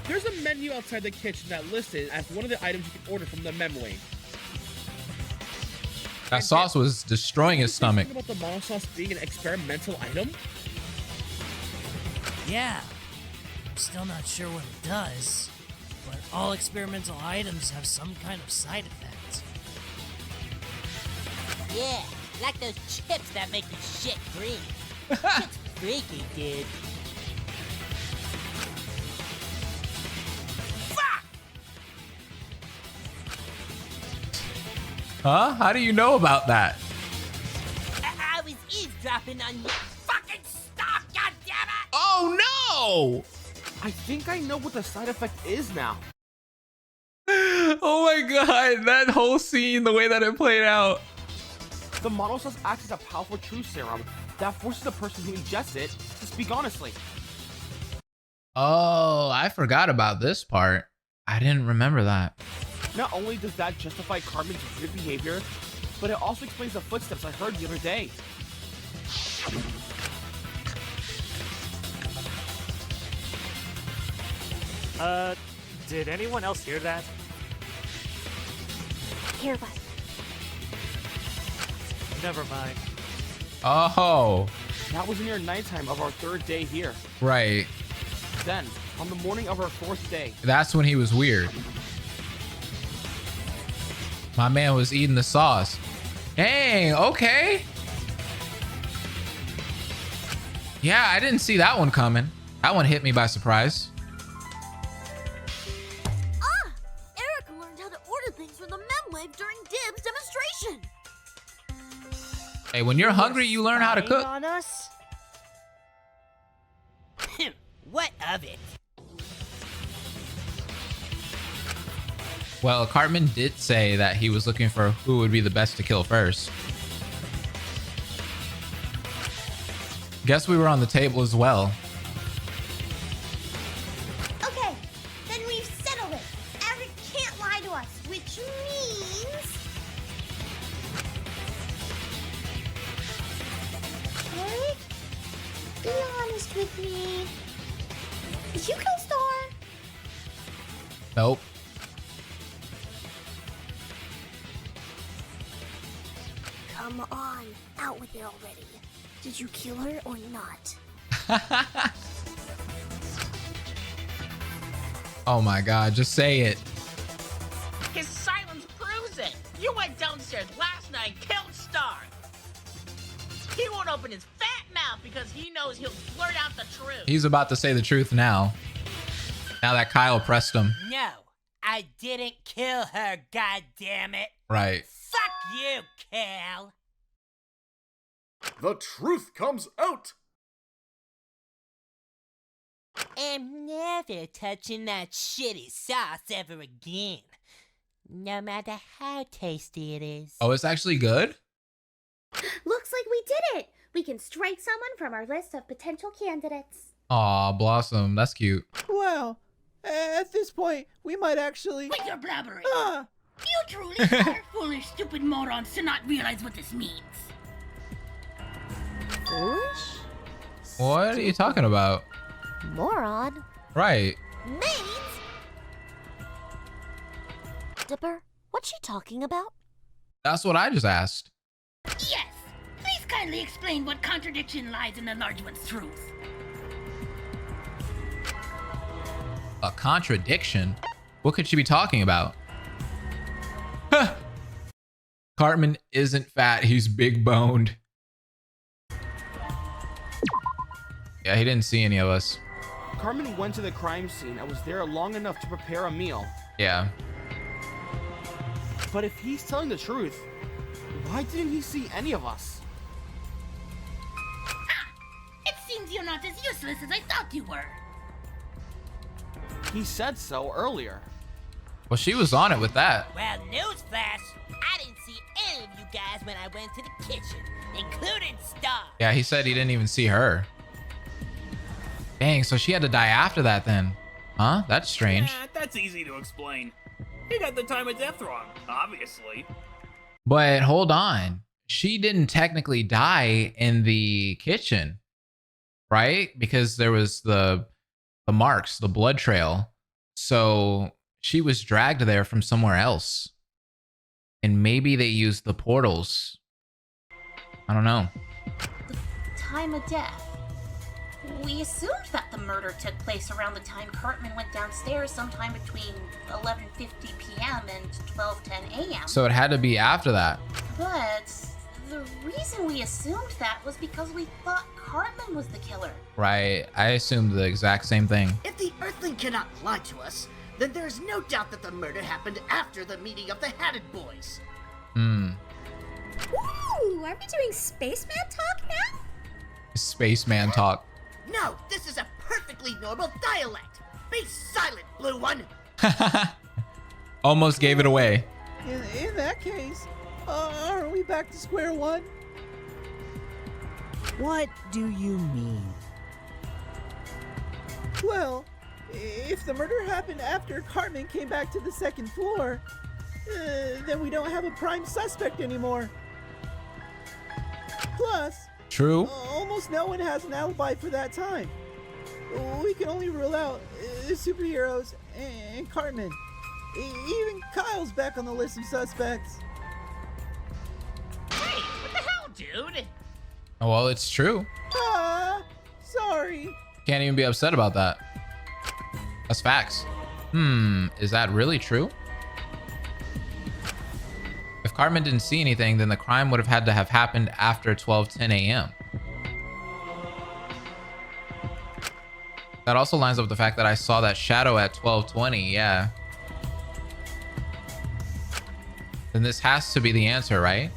There's a menu outside the kitchen that listed as one of the items you can order from the memory. That sauce was destroying his stomach. About the mono sauce being an experimental item? Yeah. I'm still not sure what it does, but all experimental items have some kind of side effect. Yeah, like those chips that make your shit green. Shit's freaky, dude. Huh? How do you know about that? I was eavesdropping on you. Fucking stop, goddammit! Oh no! I think I know what the side effect is now. Oh my god, that whole scene, the way that it played out. The mono sauce acts as a powerful truth serum that forces the person who ingests it to speak honestly. Oh, I forgot about this part. I didn't remember that. Not only does that justify Cartman's weird behavior, but it also explains the footsteps I heard the other day. Did anyone else hear that? Hear what? Never mind. Oh, That was near nighttime of our third day here. right. Then, on the morning of our fourth day, That's when he was weird. My man was eating the sauce. Dang, okay. Yeah, I didn't see that one coming. That one hit me by surprise. Ah! Erica learned how to order things from the Memwave during Dib's demonstration. Hey, when you're hungry, you learn how to Spying cook. on us? What of it? Well, Cartman did say that he was looking for who would be the best to kill first. Guess we were on the table as well. Okay, then we've settled it. Eric can't lie to us, which means... Eric, be honest with me. Did you kill Star? Nope. Come on, out with it already. Did you kill her or not? Oh my god, just say it. His silence proves it. You went downstairs last night, killed Star. He won't open his fat mouth because he knows he'll blurt out the truth. He's about to say the truth now. Now that Kyle pressed him. No, I didn't kill her, goddammit. Right. Fuck you, Cal. The truth comes out! I'm never touching that shitty sauce ever again. No matter how tasty it is. Oh, it's actually good? Looks like we did it. We can strike someone from our list of potential candidates. Aw, Blossom, that's cute. Well, at this point, we might actually... Quit your blabbering. Ah! You truly are foolish, stupid morons to not realize what this means. Foolish? What are you talking about? Moron? Right. Means? Dipper, what's she talking about? That's what I just asked. Yes. Please kindly explain what contradiction lies in the large one's truth. A contradiction? What could she be talking about? Huh. Cartman isn't fat, he's big boned. Yeah, he didn't see any of us. Cartman went to the crime scene and was there long enough to prepare a meal. Yeah. But if he's telling the truth, why didn't he see any of us? It seems you're not as useless as I thought you were. He said so earlier. Well, she was on it with that. Well, newsflash, I didn't see any of you guys when I went to the kitchen, including Star. Yeah, he said he didn't even see her. Dang, so she had to die after that then. Huh? That's strange. Yeah, that's easy to explain. He got the time of death wrong, obviously. But hold on. She didn't technically die in the kitchen, right? Because there was the marks, the blood trail. So she was dragged there from somewhere else. And maybe they used the portals. I don't know. The time of death. We assumed that the murder took place around the time Cartman went downstairs sometime between 11:50 p.m. and 12:10 a.m. So it had to be after that. But the reason we assumed that was because we thought Cartman was the killer. Right. I assumed the exact same thing. If the Earthling cannot lie to us, then there is no doubt that the murder happened after the meeting of the Hatted Boys. Hmm. Ooh, are we doing spaceman talk now? Spaceman talk. No, this is a perfectly normal dialect. Be silent, Blue One. Almost gave it away. In that case, are we back to square one? What do you mean? Well, if the murder happened after Cartman came back to the second floor, then we don't have a prime suspect anymore. Plus, true. Almost no one has an alibi for that time. We can only rule out superheroes and Cartman. Even Kyle's back on the list of suspects. Hey, what the hell, dude? Oh, well, it's true. Sorry. Can't even be upset about that. That's facts. Is that really true? If Cartman didn't see anything, then the crime would have had to have happened after 12:10 a.m. That also lines up with the fact that I saw that shadow at 12:20. Yeah. Then this has to be the answer, right?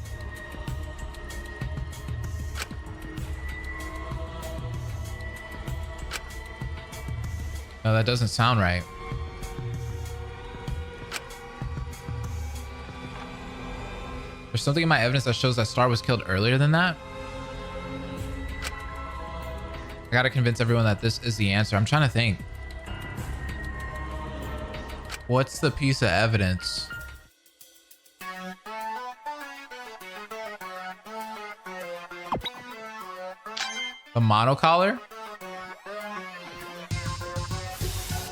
No, that doesn't sound right. There's something in my evidence that shows that Star was killed earlier than that. I gotta convince everyone that this is the answer. I'm trying to think. What's the piece of evidence? The monocollar?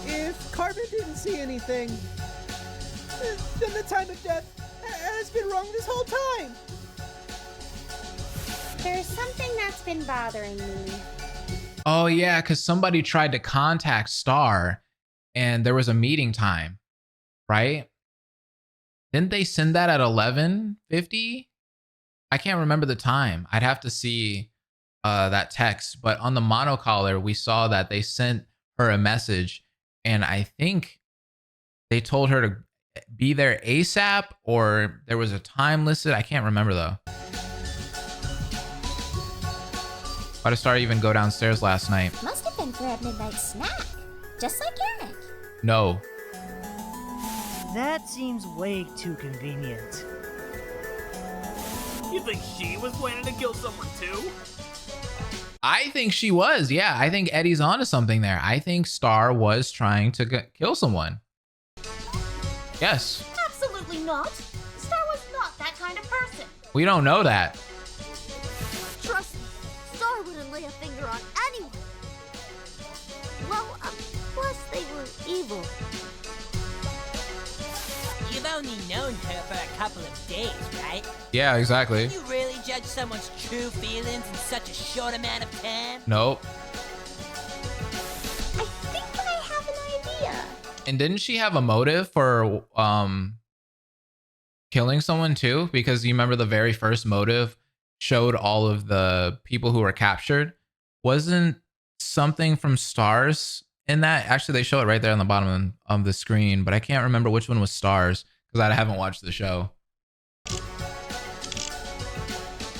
If Cartman didn't see anything, then the time of death has been wrong this whole time. There's something that's been bothering me. Oh yeah, because somebody tried to contact Star and there was a meeting time, right? Didn't they send that at 11:50? I can't remember the time. I'd have to see that text, but on the monocollar, we saw that they sent her a message and I think they told her to be there ASAP, or there was a time listed. I can't remember though. Why did Star even go downstairs last night? Must have been for a midnight snack, just like Eric. No. That seems way too convenient. You think she was planning to kill someone too? I think she was. Yeah, I think Eddie's onto something there. I think Star was trying to kill someone. Yes. Absolutely not. Star was not that kind of person. We don't know that. Trust me, Star wouldn't lay a finger on anyone. Well, plus they were evil. You've only known her for a couple of days, right? Yeah, exactly. Can you really judge someone's true feelings in such a short amount of time? Nope. I think I have an idea. And didn't she have a motive for killing someone too? Because you remember the very first motive showed all of the people who were captured. Wasn't something from Stars in that? Actually, they show it right there on the bottom of the screen, but I can't remember which one was Stars because I haven't watched the show.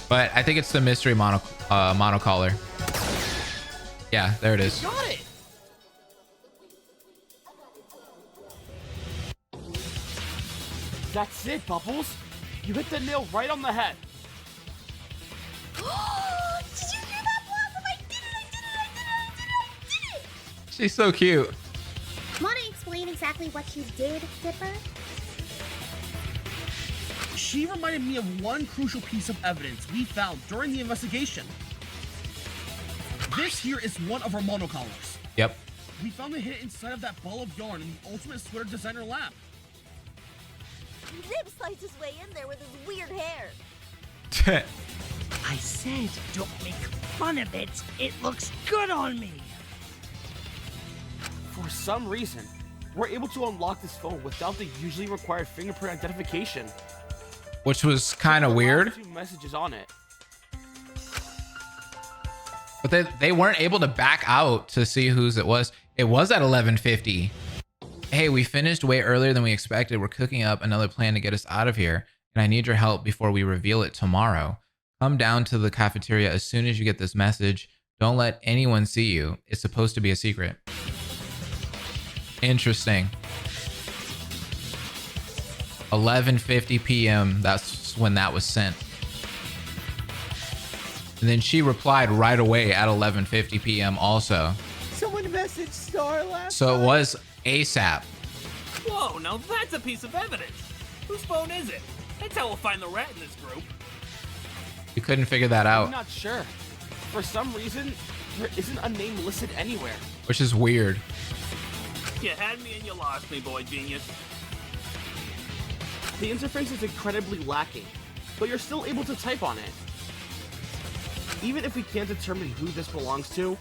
But I think it's the mystery monocollar. Yeah, there it is. Got it! That's it, Bubbles. You hit the nail right on the head. Did you hear that, Blossom? I did it! She's so cute. Want to explain exactly what you did, Dipper? She reminded me of one crucial piece of evidence we found during the investigation. This here is one of our monocollars. Yep. We found it hidden inside of that ball of yarn in the Ultimate Sweater Designer lab. Zip sliced his way in there with his weird hair. I said don't make fun of it. It looks good on me. For some reason, we're able to unlock this phone without the usually required fingerprint identification. Which was kind of weird. Two messages on it. But they weren't able to back out to see whose it was. It was at 11:50. Hey, we finished way earlier than we expected. We're cooking up another plan to get us out of here, and I need your help before we reveal it tomorrow. Come down to the cafeteria as soon as you get this message. Don't let anyone see you. It's supposed to be a secret. Interesting. 11:50 p.m. That's when that was sent. And then she replied right away at 11:50 p.m. also. Someone messaged Star last So it night. was ASAP. Whoa, now that's a piece of evidence. Whose phone is it? That's how we'll find the rat in this group. You couldn't figure that I'm out, not sure. For some reason, there isn't a name listed anywhere. which is weird. You had me and you lost me, boy genius. The interface is incredibly lacking, but you're still able to type on it. Even if we can't determine who this belongs to,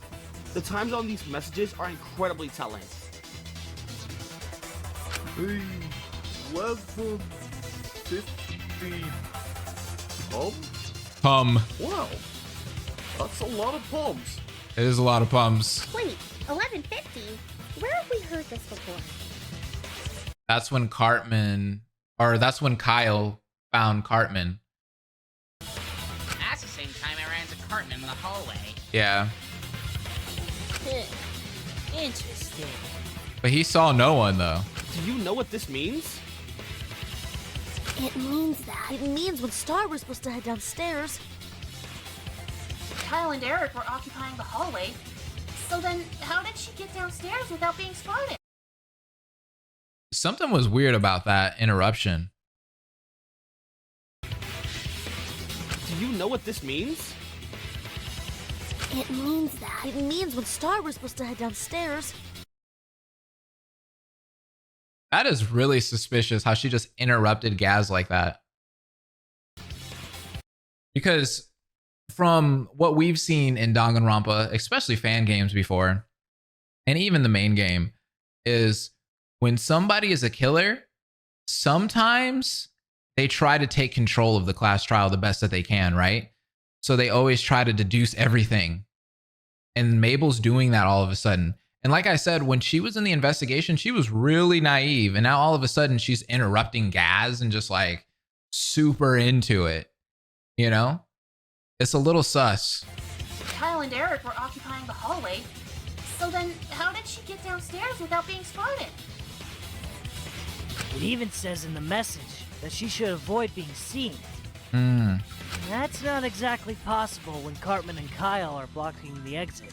the times on these messages are incredibly telling. 11:50. Pum. Wow, that's a lot of pums. It is a lot of pums. Wait, 11:50? Where have we heard this before? That's when that's when Kyle found Cartman. That's the same time I ran into Cartman in the hallway. Yeah. Interesting. But he saw no one though. Do you know what this means? It means that. It means when Star was supposed to head downstairs. Kyle and Eric were occupying the hallway. So then, how did she get downstairs without being spotted? Something was weird about that interruption. Do you know what this means? It means that. It means when Star was supposed to head downstairs. That is really suspicious how she just interrupted Gaz like that. Because from what we've seen in Danganronpa, especially fan games before, and even the main game, is when somebody is a killer, sometimes they try to take control of the class trial the best that they can, right? So they always try to deduce everything. And Mabel's doing that all of a sudden. And like I said, when she was in the investigation, she was really naive. And now all of a sudden she's interrupting Gaz and just like super into it. You know? It's a little sus. Kyle and Eric were occupying the hallway. So then, how did she get downstairs without being spotted? It even says in the message that she should avoid being seen. That's not exactly possible when Cartman and Kyle are blocking the exit.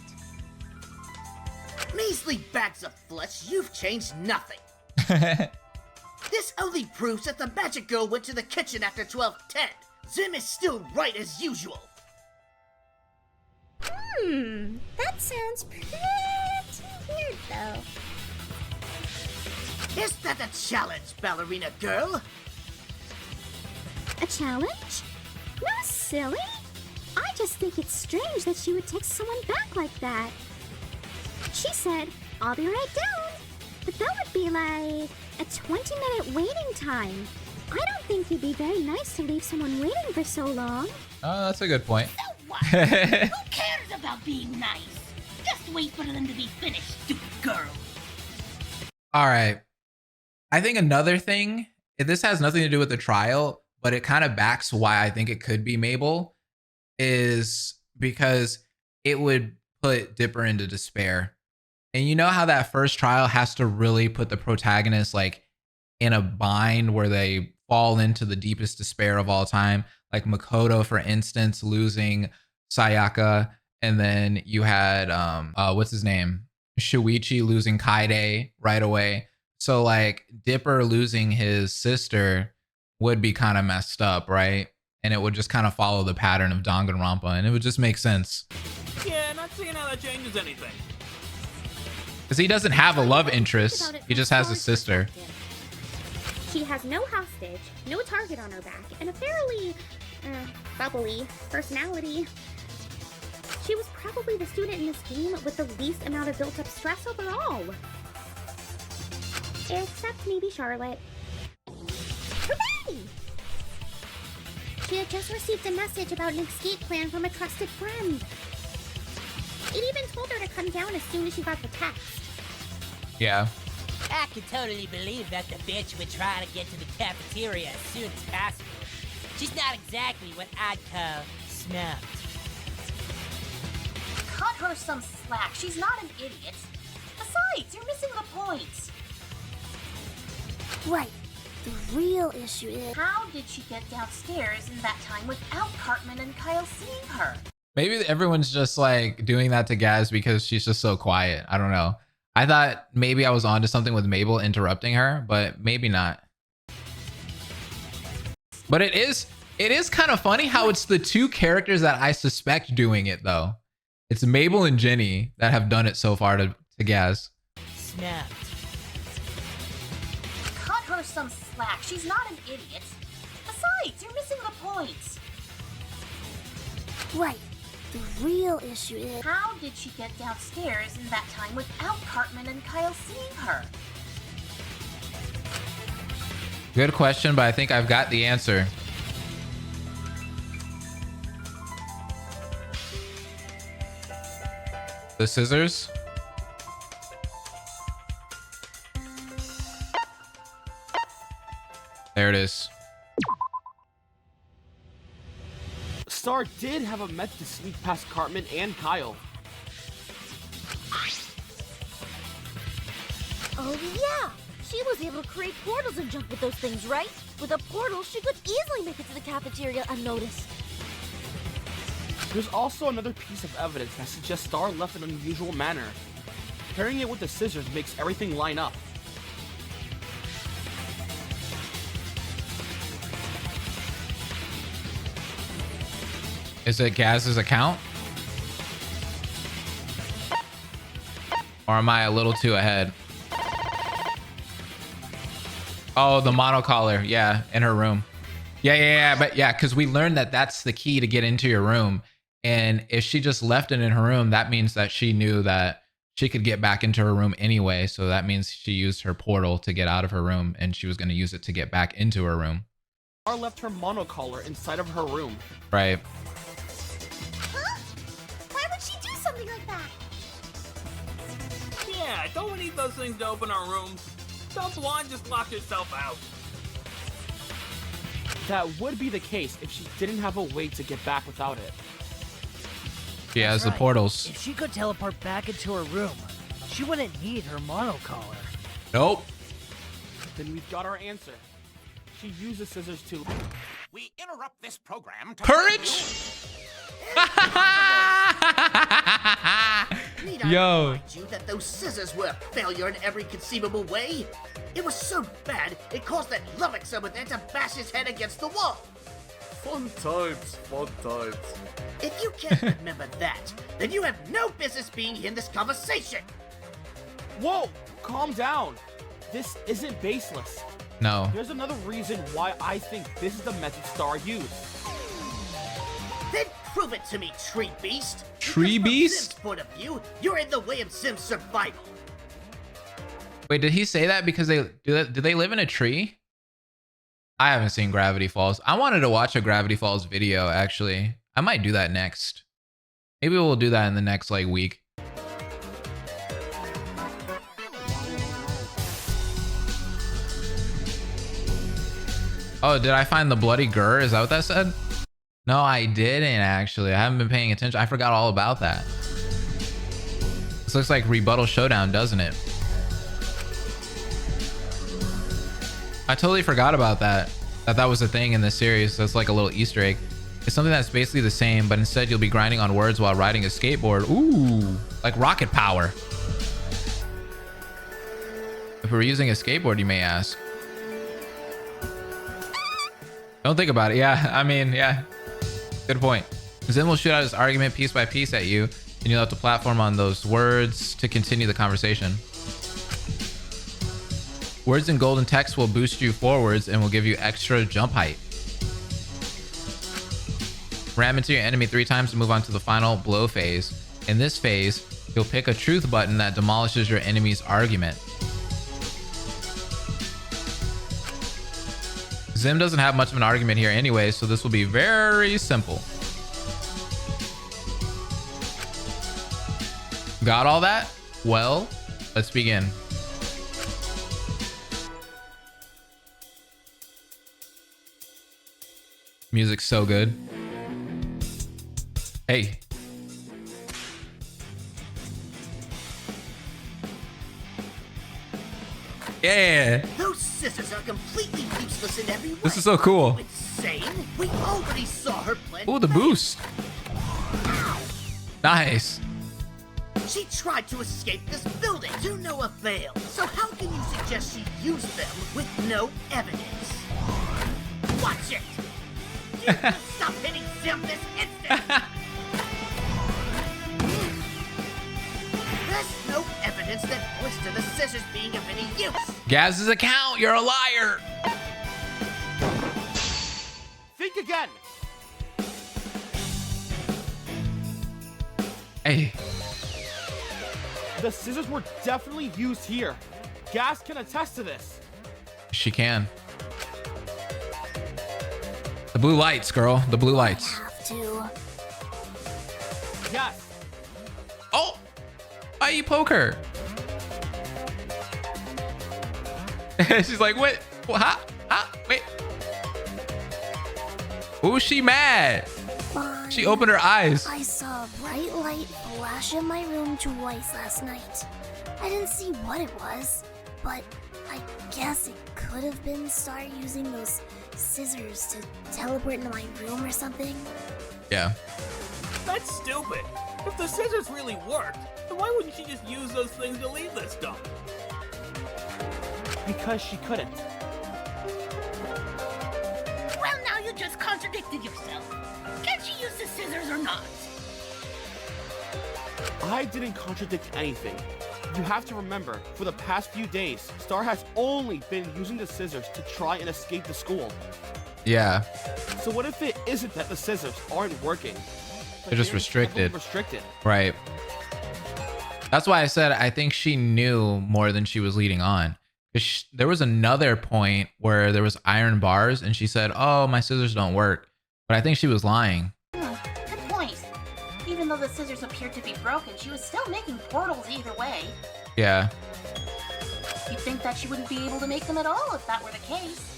Measly bags of flesh, you've changed nothing. This only proves that the magic girl went to the kitchen after 12:10. Zim is still right as usual. That sounds pretty weird, though. Is that a challenge, ballerina girl? A challenge? No, silly. I just think it's strange that she would text someone back like that. She said, "I'll be right down." But that would be like a 20-minute waiting time. I don't think it'd be very nice to leave someone waiting for so long. Oh, that's a good point. So what? Who cares about being nice? Just wait for them to be finished, stupid girl. All right. I think another thing, this has nothing to do with the trial, but it kind of backs why I think it could be Mabel, is because it would put Dipper into despair. And you know how that first trial has to really put the protagonist like in a bind where they fall into the deepest despair of all time. Like Makoto, for instance, losing Sayaka, and then you had what's his name? Shuichi losing Kaide right away. So like Dipper losing his sister would be kind of messed up, right? And it would just kind of follow the pattern of Danganronpa, and it would just make sense. Yeah, not seeing how that changes anything. Because he doesn't have a love interest, he just has a sister. She has no hostage, no target on her back, and a fairly bubbly personality. She was probably the student in this game with the least amount of built-up stress overall. Except maybe Charlotte. Hooray! She had just received a message about an escape plan from a trusted friend. It even told her to come down as soon as she got the text. Yeah. I can totally believe that the bitch would try to get to the cafeteria as soon as possible. She's not exactly what I'd call smart. Cut her some slack. She's not an idiot. Besides, you're missing the point. Right. The real issue is... How did she get downstairs in that time without Cartman and Kyle seeing her? Maybe everyone's just like doing that to Gaz because she's just so quiet. I don't know. I thought maybe I was onto something with Mabel interrupting her, but maybe not. But it is kind of funny how it's the two characters that I suspect doing it though. It's Mabel and Jenny that have done it so far to Gaz. Smart. Cut her some slack. She's not an idiot. Besides, you're missing the point. Right. The real issue is... How did she get downstairs in that time without Cartman and Kyle seeing her? Good question, but I think I've got the answer. The scissors? There it is. Star did have a method to sneak past Cartman and Kyle. Oh yeah! She was able to create portals and jump with those things, right? With a portal, she could easily make it to the cafeteria unnoticed. There's also another piece of evidence that suggests Star left in an unusual manner. Pairing it with the scissors makes everything line up. Is it Gaz's account? Or am I a little too ahead? Oh, the monocollar. Yeah, in her room. Yeah. But yeah, because we learned that that's the key to get into your room. And if she just left it in her room, that means that she knew that she could get back into her room anyway. So that means she used her portal to get out of her room, and she was going to use it to get back into her room. Star left her monocollar inside of her room. Right. Huh? Why would she do something like that? Yeah, don't we need those things to open our rooms? Don't Blonde just lock herself out? That would be the case if she didn't have a way to get back without it. She has the portals. If she could teleport back into her room, she wouldn't need her monocollar. Nope. Then we've got our answer. She used the scissors to... We interrupt this program to... Courage! Need I remind you that those scissors were a failure in every conceivable way? It was so bad, it caused that Lubbock over there to bash his head against the wall. Fun times, fun times. If you can't remember that, then you have no business being in this conversation. Whoa! Calm down. This isn't baseless. No. There's another reason why I think this is the method Star used. Then prove it to me, Tree Beast. Tree Beast? From Sim's point of view, you're in the way of Sim's survival. Wait, did he say that because do they live in a tree? I haven't seen Gravity Falls. I wanted to watch a Gravity Falls video, actually. I might do that next. Maybe we'll do that in the next, like, week. Oh, did I find the bloody Gur? Is that what that said? No, I didn't, actually. I haven't been paying attention. I forgot all about that. This looks like Rebuttal Showdown, doesn't it? I totally forgot about that. That was a thing in this series. That's like a little Easter egg. It's something that's basically the same, but instead you'll be grinding on words while riding a skateboard. Ooh, like rocket power. If we were using a skateboard, you may ask. Don't think about it. Yeah, I mean, yeah. Good point. Zim will shoot out his argument piece by piece at you, and you'll have to platform on those words to continue the conversation. Words in golden text will boost you forwards and will give you extra jump height. Ram into your enemy 3 times to move on to the final blow phase. In this phase, you'll pick a truth button that demolishes your enemy's argument. Zim doesn't have much of an argument here anyway, so this will be very simple. Got all that? Well, let's begin. Music's so good. Hey. Yeah. Those scissors are completely useless in every way. This is so cool. Insane. We already saw her plan. Ooh, the boost. Nice. She tried to escape this building to no avail. So how can you suggest she used them with no evidence? Watch it. You will stop hitting Zim this instant. There's no evidence that points to the scissors being of any use. Gaz's account, you're a liar. Think again. Hey. The scissors were definitely used here. Gaz can attest to this. She can. The blue lights, girl. The blue lights. Have to. Yes. Oh! Why you poke her? She's like, what? Huh? Wait. Ooh, she mad. Fine. She opened her eyes. I saw a bright light flash in my room twice last night. I didn't see what it was, but I guess it could have been Star using those scissors to teleport into my room or something. Yeah. That's stupid. If the scissors really worked, then why wouldn't she just use those things to leave this stuff? Because she couldn't. Well, now you just contradicted yourself. Can she use the scissors or not? I didn't contradict anything. You have to remember, for the past few days, Star has only been using the scissors to try and escape the school. Yeah. So what if it isn't that the scissors aren't working? They're just restricted. Restricted. Right. That's why I said I think she knew more than she was leading on. Because there was another point where there was iron bars and she said, oh, my scissors don't work. But I think she was lying. Good point. Even though the scissors appeared to be broken, she was still making portals either way. Yeah. You'd think that she wouldn't be able to make them at all if that were the case.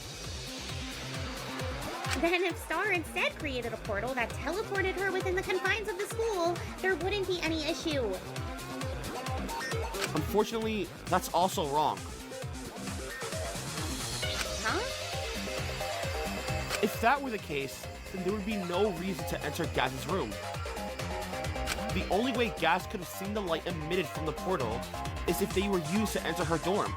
Then if Star instead created a portal that teleported her within the confines of the school, there wouldn't be any issue. Unfortunately, that's also wrong. Huh? If that were the case, then there would be no reason to enter Gaz's room. The only way Gaz could have seen the light emitted from the portal is if they were used to enter her dorm.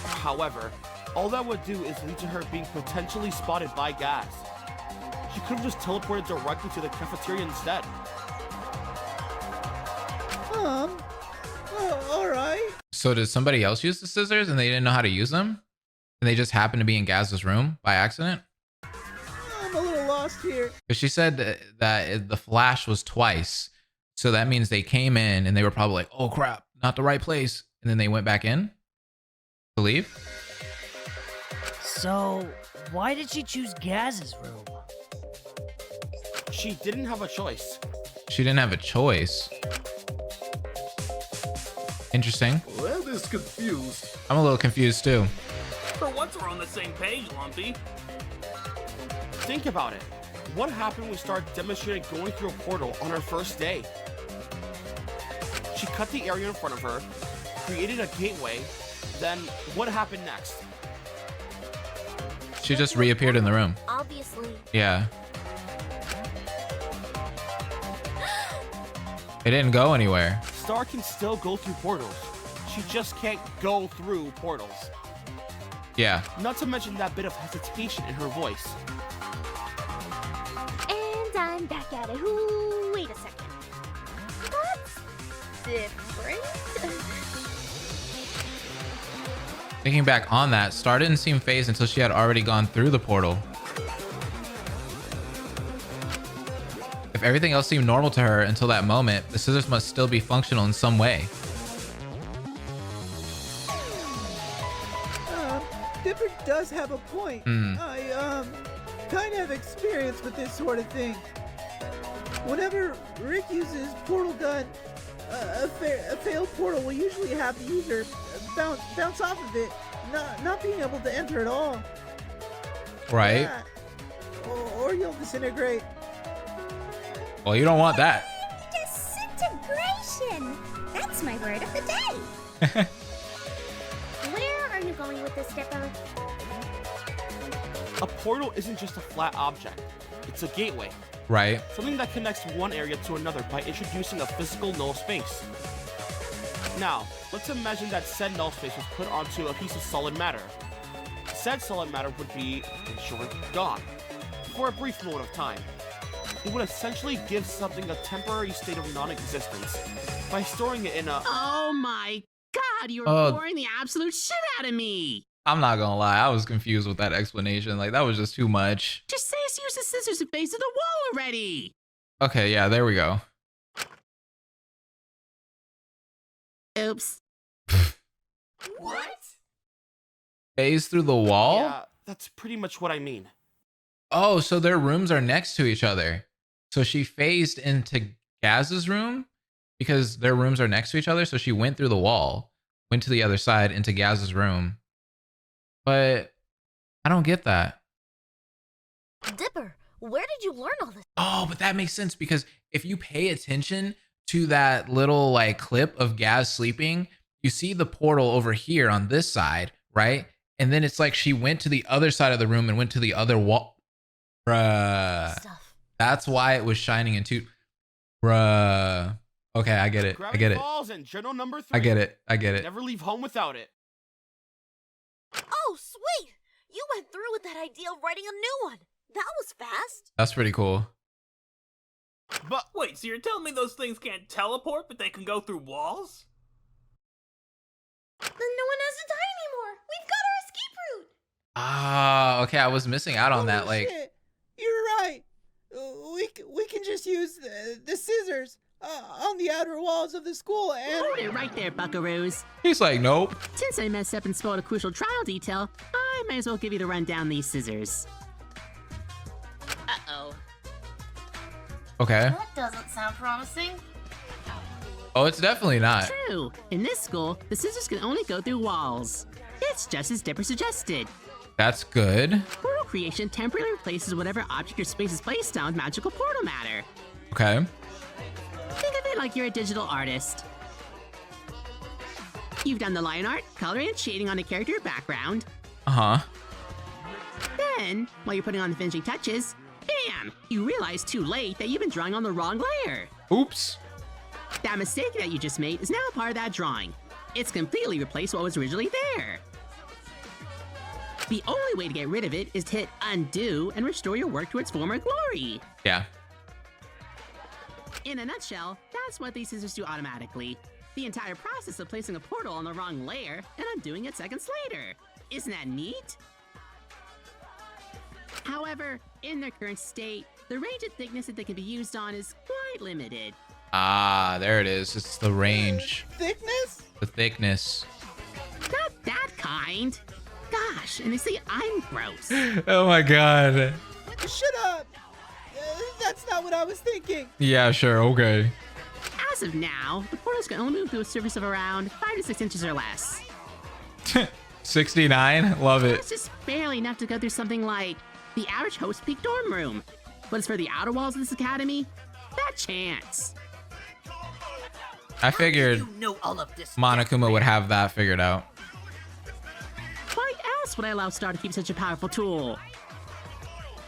However, all that would do is lead to her being potentially spotted by Gaz. She could have just teleported directly to the cafeteria instead. Alright. So did somebody else use the scissors and they didn't know how to use them? And they just happened to be in Gaz's room by accident? I'm a little lost here. Because she said that the flash was twice. So that means they came in and they were probably like, oh crap, not the right place. And then they went back in to leave. So, why did she choose Gaz's room? She didn't have a choice. She didn't have a choice. Interesting. That is confused. I'm a little confused too. For once we're on the same page, Lumpy. Think about it. What happened when we started demonstrating going through a portal on our first day? She cut the area in front of her, created a gateway, then what happened next? She just reappeared in the room. Obviously. Yeah. It didn't go anywhere. Star can still go through portals. She just can't go through portals. Yeah. Not to mention that bit of hesitation in her voice. And I'm back at it. Ooh, wait a second. That's different. Thinking back on that, Star didn't seem phased until she had already gone through the portal. If everything else seemed normal to her until that moment, the scissors must still be functional in some way. Dipper does have a point. I kind of have experience with this sort of thing. Whenever Rick uses portal gun, a failed portal will usually have the user bounce off of it, not being able to enter at all. Right. Yeah. Or you'll disintegrate. Well, you don't want that. Disintegration! That's my word of the day. Where are you going with this, Dipper? A portal isn't just a flat object. It's a gateway. Right. Something that connects one area to another by introducing a physical null space. Now, let's imagine that said null space was put onto a piece of solid matter. Said solid matter would be, in short, gone, for a brief moment of time. It would essentially give something a temporary state of non-existence by storing it in a... Oh my god, you're boring the absolute shit out of me! I'm not gonna lie, I was confused with that explanation. Like, that was just too much. Just say use the scissors and face to the wall already! Okay, yeah, there we go. Oops. What? Phase through the wall? Yeah, that's pretty much what I mean. Oh, so their rooms are next to each other. So she phased into Gaz's room because their rooms are next to each other. So she went through the wall, went to the other side into Gaz's room. But I don't get that. Dipper, where did you learn all this? Oh, but that makes sense because if you pay attention to that little like clip of Gaz sleeping, you see the portal over here on this side, right? And then it's like she went to the other side of the room and went to the other wall. Bruh. That's why it was shining into. Bruh. Okay, I get it. I get it. Falls and journal number 3. I get it. I get it. Never leave home without it. Oh, sweet! You went through with that idea of writing a new one. That was fast. That's pretty cool. But wait, so you're telling me those things can't teleport, but they can go through walls? Then no one has to die anymore. We've got our escape route. Ah, okay. I was missing out on that. Like, Shit. You're right. We can just use the scissors on the outer walls of the school and... Hold it right there, buckaroos. He's like, nope. Since I messed up and spoiled a crucial trial detail, I might as well give you the rundown on these scissors. Uh-oh. Okay. That doesn't sound promising. Oh, it's definitely not. True. In this school, the scissors can only go through walls. It's just as Dipper suggested. That's good. Portal creation temporarily replaces whatever object your space is placed on with magical portal matter. Okay. Think of it like you're a digital artist. You've done the line art, coloring, and shading on a character background. Uh-huh. Then, while you're putting on the finishing touches, bam! You realize too late that you've been drawing on the wrong layer. Oops. That mistake that you just made is now part of that drawing. It's completely replaced what was originally there. The only way to get rid of it is to hit undo and restore your work to its former glory. Yeah. In a nutshell, that's what these scissors do automatically. The entire process of placing a portal on the wrong layer and undoing it seconds later. Isn't that neat? However, in their current state, the range of thickness that they can be used on is quite limited. Ah, there it is. It's the range. Thickness? The thickness. Not that kind. Gosh, and they say I'm gross. Oh my god. Shut up! That's not what I was thinking. Yeah, sure. Okay. As of now, the portals can only move through a surface of around 5 to 6 inches or less. 69? Love it. That's just barely enough to go through something like the average host peak dorm room. But as for the outer walls of this academy, that chance. I figured You know all of this. Monokuma would have that figured out. Why That's what I allow Star to keep such a powerful tool.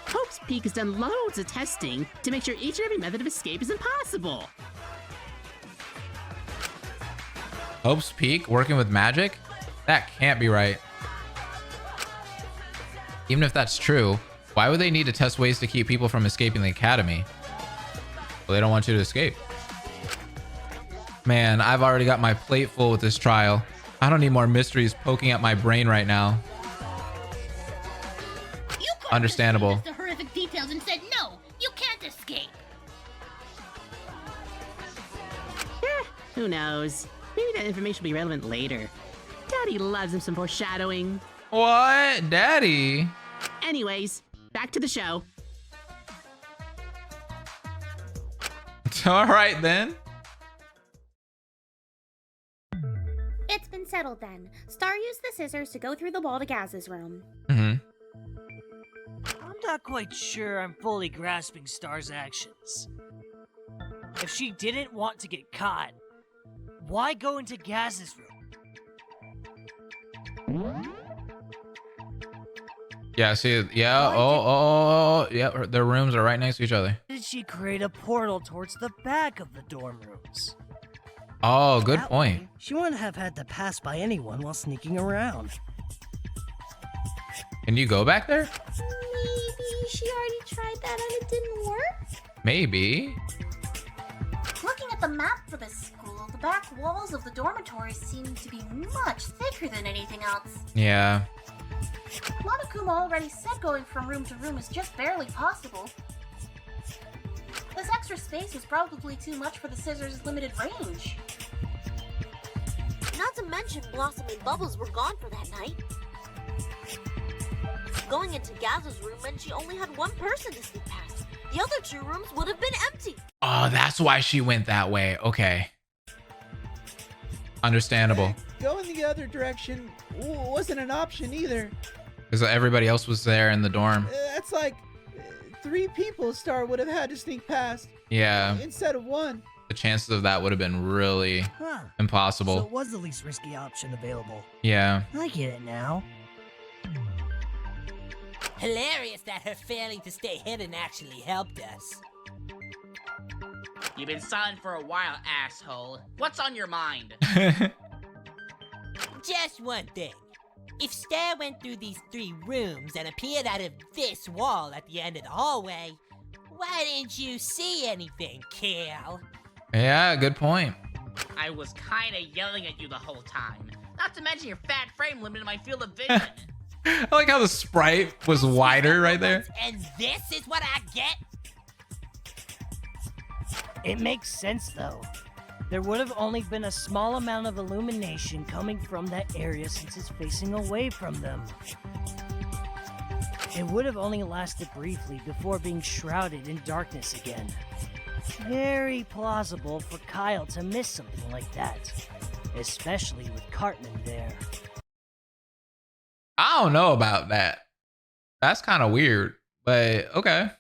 Hope's Peak has done loads of testing to make sure each and every method of escape is impossible. Hope's Peak working with magic? That can't be right. Even if that's true, why would they need to test ways to keep people from escaping the academy? Well, they don't want you to escape. Man, I've already got my plate full with this trial. I don't need more mysteries poking at my brain right now. Understandable. The horrific details and said, no, you can't escape. Who knows? Maybe that information will be relevant later. Daddy loves him some foreshadowing. What? Daddy? Anyways, back to the show. All right, then. It's been settled then. Star used the scissors to go through the wall to Gaz's room. Mm-hmm. I'm not quite sure I'm fully grasping Star's actions. If she didn't want to get caught, why go into Gaz's room? Yeah, see, yeah, oh, yeah, their rooms are right next to each other. Did she create a portal towards the back of the dorm rooms? Oh, good point. Way, she wouldn't have had to pass by anyone while sneaking around. Can you go back there? Maybe she already tried that and it didn't work? Maybe. Looking at the map for this school, the back walls of the dormitories seem to be much thicker than anything else. Yeah. Monokuma already said going from room to room is just barely possible. This extra space was probably too much for the scissors' limited range. Not to mention Blossom and Bubbles were gone for that night. Going into Gaz's room meant she only had one person to sneak past. The other two rooms would have been empty. Oh, that's why she went that way. Okay. Understandable. Going the other direction wasn't an option either. Because everybody else was there in the dorm. That's like 3 people Star would have had to sneak past. Yeah. Instead of 1. The chances of that would have been really impossible. So it was the least risky option available. Yeah. I get it now. Hilarious that her failing to stay hidden actually helped us. You've been silent for a while, asshole. What's on your mind? Just one thing. If Star went through these 3 rooms and appeared out of this wall at the end of the hallway, why didn't you see anything, Kale? Yeah, good point. I was kinda yelling at you the whole time. Not to mention your fat frame limited my field of vision. I like how the sprite was wider right there. And this is what I get? It makes sense though. There would have only been a small amount of illumination coming from that area since it's facing away from them. It would have only lasted briefly before being shrouded in darkness again. Very plausible for Kyle to miss something like that, especially with Cartman there. I don't know about that. That's kind of weird, but okay.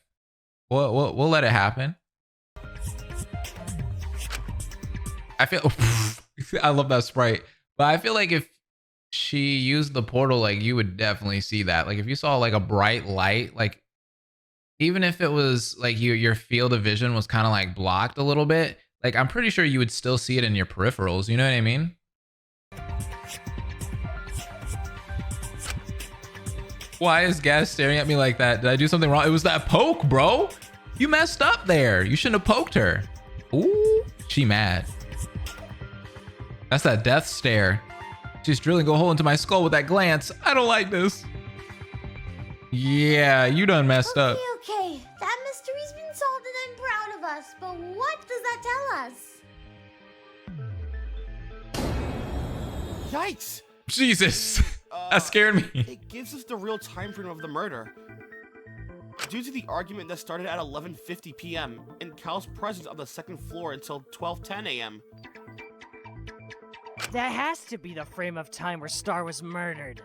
We'll let it happen. I feel I love that sprite, but I feel like if she used the portal, like you would definitely see that. Like if you saw like a bright light, like even if it was like your field of vision was kind of like blocked a little bit, like I'm pretty sure you would still see it in your peripherals. You know what I mean? Why is Gaz staring at me like that? Did I do something wrong? It was that poke, bro. You messed up there. You shouldn't have poked her. Ooh, she mad. That's that death stare. She's drilling a hole into my skull with that glance. I don't like this. Yeah, you done messed up. Okay, that mystery's been solved and I'm proud of us, but what does that tell us? Yikes! Jesus, that scared me. It gives us the real time frame of the murder. Due to the argument that started at 11:50 p.m. and Cal's presence on the 2nd floor until 12:10 a.m. That has to be the frame of time where Star was murdered.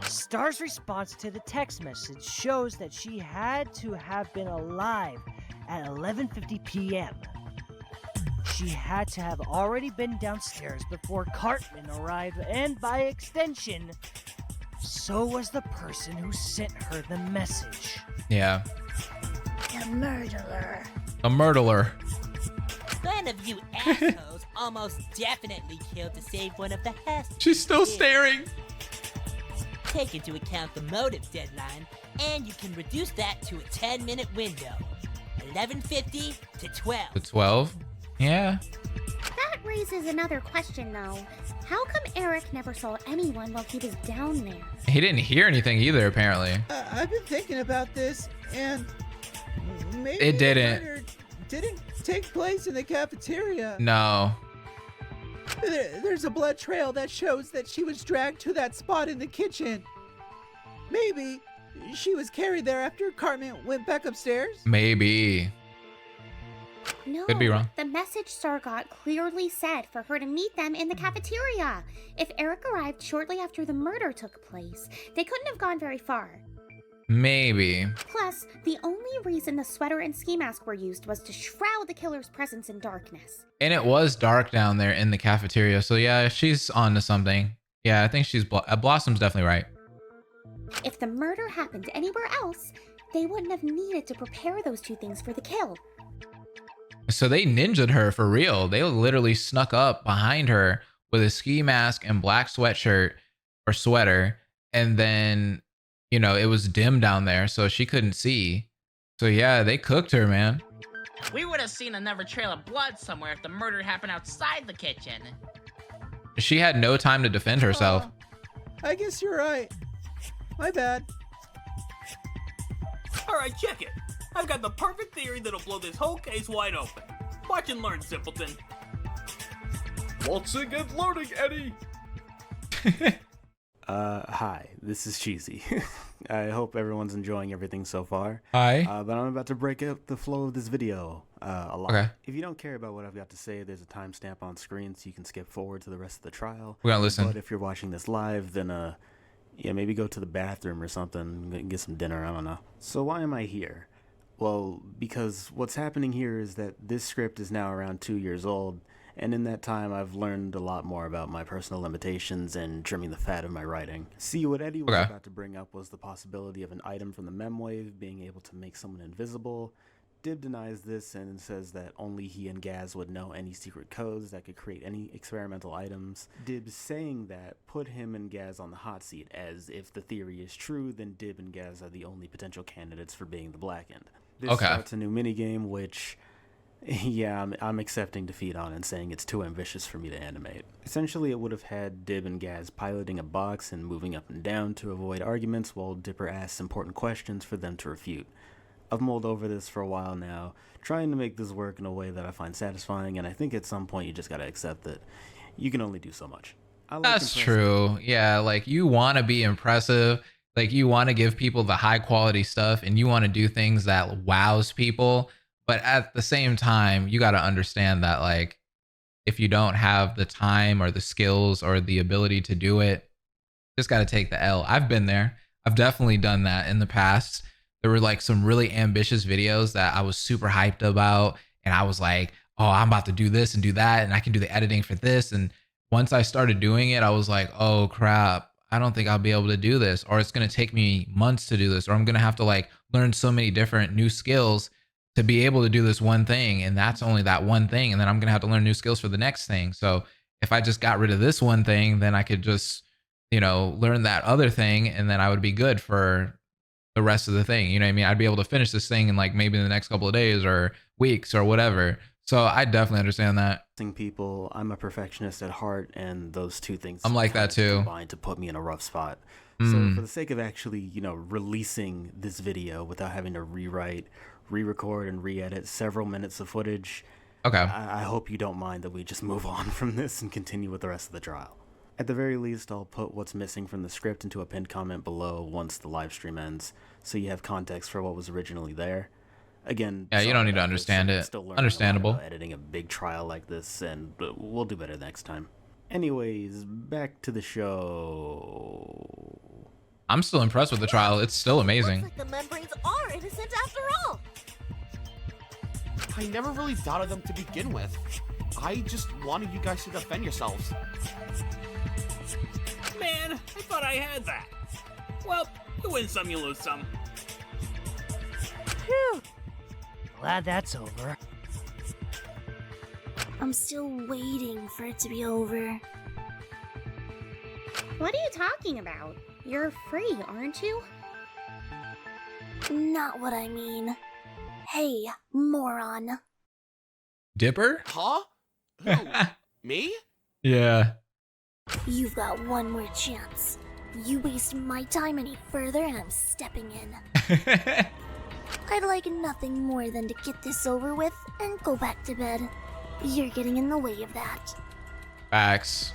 Star's response to the text message shows that she had to have been alive at 11:50 p.m. She had to have already been downstairs before Cartman arrived, and by extension, so was the person who sent her the message. Yeah. The murderer. A murderer. One of you assholes almost definitely killed to save one of the hostages. She's still staring. Take into account the motive deadline, and you can reduce that to a 10-minute window. 11:50 to 12. To 12? Yeah. That raises another question, though. How come Eric never saw anyone while he was down there? He didn't hear anything either, apparently. I've been thinking about this, and maybe It didn't. the murder didn't take place in the cafeteria. No. There's a blood trail that shows that she was dragged to that spot in the kitchen. Maybe she was carried there after Cartman went back upstairs. Maybe. No, Could be wrong. The message Star got clearly said for her to meet them in the cafeteria. If Eric arrived shortly after the murder took place, they couldn't have gone very far. Maybe. Plus, the only reason the sweater and ski mask were used was to shroud the killer's presence in darkness. And it was dark down there in the cafeteria. So yeah, she's on to something. Yeah, I think she's Blossom's definitely right. If the murder happened anywhere else, they wouldn't have needed to prepare those two things for the kill. So they ninja'd her for real. They literally snuck up behind her with a ski mask and black sweatshirt or sweater. And then, you know, it was dim down there, so she couldn't see. So yeah, they cooked her, man. We would have seen another trail of blood somewhere if the murder happened outside the kitchen. She had no time to defend herself. I guess you're right. My bad. Alright, check it. I've got the perfect theory that'll blow this whole case wide open. Watch and learn, simpleton. Watching and learning, Eddie! Hi, this is Cheesy. I hope everyone's enjoying everything so far. Hi. But I'm about to break up the flow of this video a lot. Okay. If you don't care about what I've got to say, there's a timestamp on screen so you can skip forward to the rest of the trial. We're gonna listen. But if you're watching this live, then yeah, maybe go to the bathroom or something and get some dinner, I don't know. So why am I here? Well, because what's happening here is that this script is now around 2 years old, and in that time I've learned a lot more about my personal limitations and trimming the fat of my writing. See, what Eddie was about to bring up was the possibility of an item from the memwave being able to make someone invisible. Dib denies this and says that only he and Gaz would know any secret codes that could create any experimental items. Dib saying that put him and Gaz on the hot seat, as if the theory is true, then Dib and Gaz are the only potential candidates for being the Blackened. This starts a new minigame, which, yeah, I'm accepting defeat on and saying it's too ambitious for me to animate. Essentially, it would have had Dib and Gaz piloting a box and moving up and down to avoid arguments while Dipper asks important questions for them to refute. I've mulled over this for a while now, trying to make this work in a way that I find satisfying, and I think at some point you just gotta accept that you can only do so much. That's true. Yeah, like you want to be impressive. Like you want to give people the high quality stuff and you want to do things that wows people. But at the same time, you got to understand that like if you don't have the time or the skills or the ability to do it, just got to take the L. I've been there. I've definitely done that in the past. There were like some really ambitious videos that I was super hyped about. And I was like, oh, I'm about to do this and do that. And I can do the editing for this. And once I started doing it, I was like, oh crap, I don't think I'll be able to do this. Or it's going to take me months to do this. Or I'm going to have to like learn so many different new skills to be able to do this one thing. And that's only that one thing. And then I'm going to have to learn new skills for the next thing. So if I just got rid of this one thing, then I could just, you know, learn that other thing. And then I would be good for the rest of the thing. You know what I mean? I'd be able to finish this thing in like maybe in the next couple of days or weeks or whatever. So I definitely understand that. People, I'm a perfectionist at heart, and those two things I'm like that too. Combined to put me in a rough spot. So for the sake of actually, you know, releasing this video without having to rewrite, re-record, and re-edit several minutes of footage, okay, I hope you don't mind that we just move on from this and continue with the rest of the trial. At the very least, I'll put what's missing from the script into a pinned comment below once the live stream ends, so you have context for what was originally there. Again, yeah, you don't need to understand it. Understandable. Editing a big trial like this, and we'll do better next time. Anyways, back to the show. I'm still impressed with the trial. It's still amazing. Looks like the membranes are innocent after all. I never really doubted them to begin with. I just wanted you guys to defend yourselves. Man, I thought I had that. Well, you win some, you lose some. Phew. Glad that's over. I'm still waiting for it to be over. What are you talking about? You're free, aren't you? Not what I mean. Hey, moron. Dipper? Huh? Who? Me? Yeah. You've got one more chance. You waste my time any further and I'm stepping in. I'd like nothing more than to get this over with and go back to bed. You're getting in the way of that. Facts.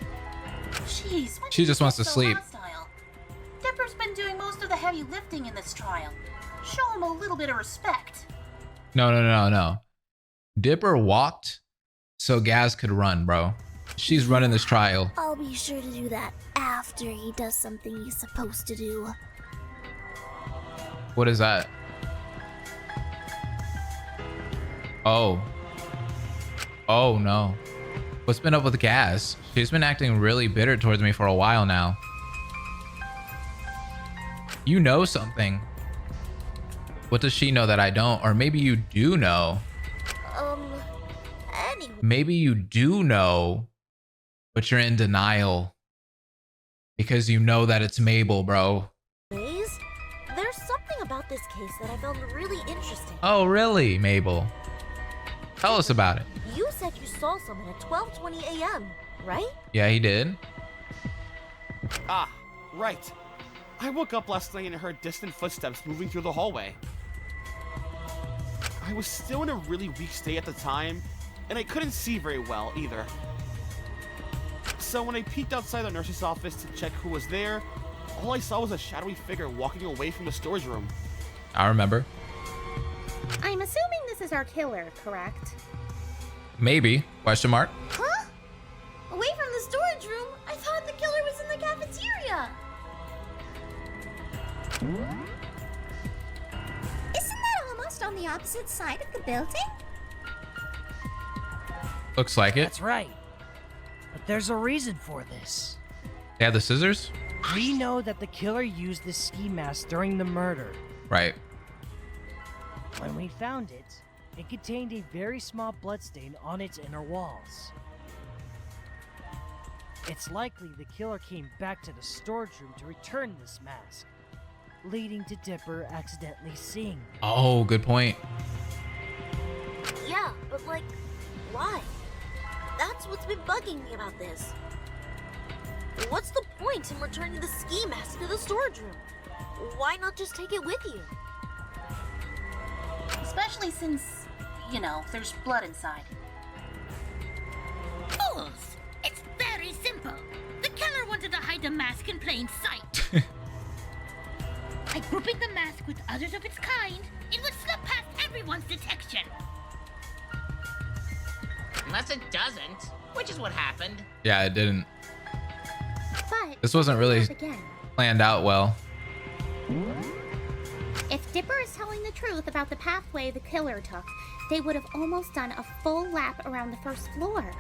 Jeez, when She did just you wants get to so sleep. hostile? Dipper's been doing most of the heavy lifting in this trial. Show him a little bit of respect. No. Dipper walked so Gaz could run, bro. She's running this trial. I'll be sure to do that after he does something he's supposed to do. What is that? Oh. Oh no. What's been up with Gaz? She's been acting really bitter towards me for a while now. You know something. What does she know that I don't? Or maybe you do know. Anyway. Maybe you do know, but you're in denial. Because you know that it's Mabel, bro. There's something about this case that I found really interesting. Oh, really, Mabel? Tell us about it. You said you saw someone at 12:20 a.m., right? Yeah, he did. Ah, right. I woke up last night and heard distant footsteps moving through the hallway. I was still in a really weak state at the time, and I couldn't see very well either. So when I peeked outside the nurse's office to check who was there, all I saw was a shadowy figure walking away from the storage room. I remember. I'm assuming this is our killer, correct? Maybe. Question mark. Huh? Away from the storage room? I thought the killer was in the cafeteria. Isn't that almost on the opposite side of the building? Looks like it. That's right. But there's a reason for this. They have the scissors? We know that the killer used the ski mask during the murder. Right. When we found it, it contained a very small bloodstain on its inner walls. It's likely the killer came back to the storage room to return this mask, leading to Dipper accidentally seeing it. Oh, good point. Yeah, but why? That's what's been bugging me about this. What's the point in returning the ski mask to the storage room? Why not just take it with you? Especially since, there's blood inside. Fools! It's very simple. The killer wanted to hide the mask in plain sight. By grouping the mask with others of its kind, it would slip past everyone's detection. Unless it doesn't, which is what happened. Yeah, it didn't. But This wasn't really again, planned out well. if Dipper is telling the truth about the pathway the killer took, they would have almost done a full lap around the first floor.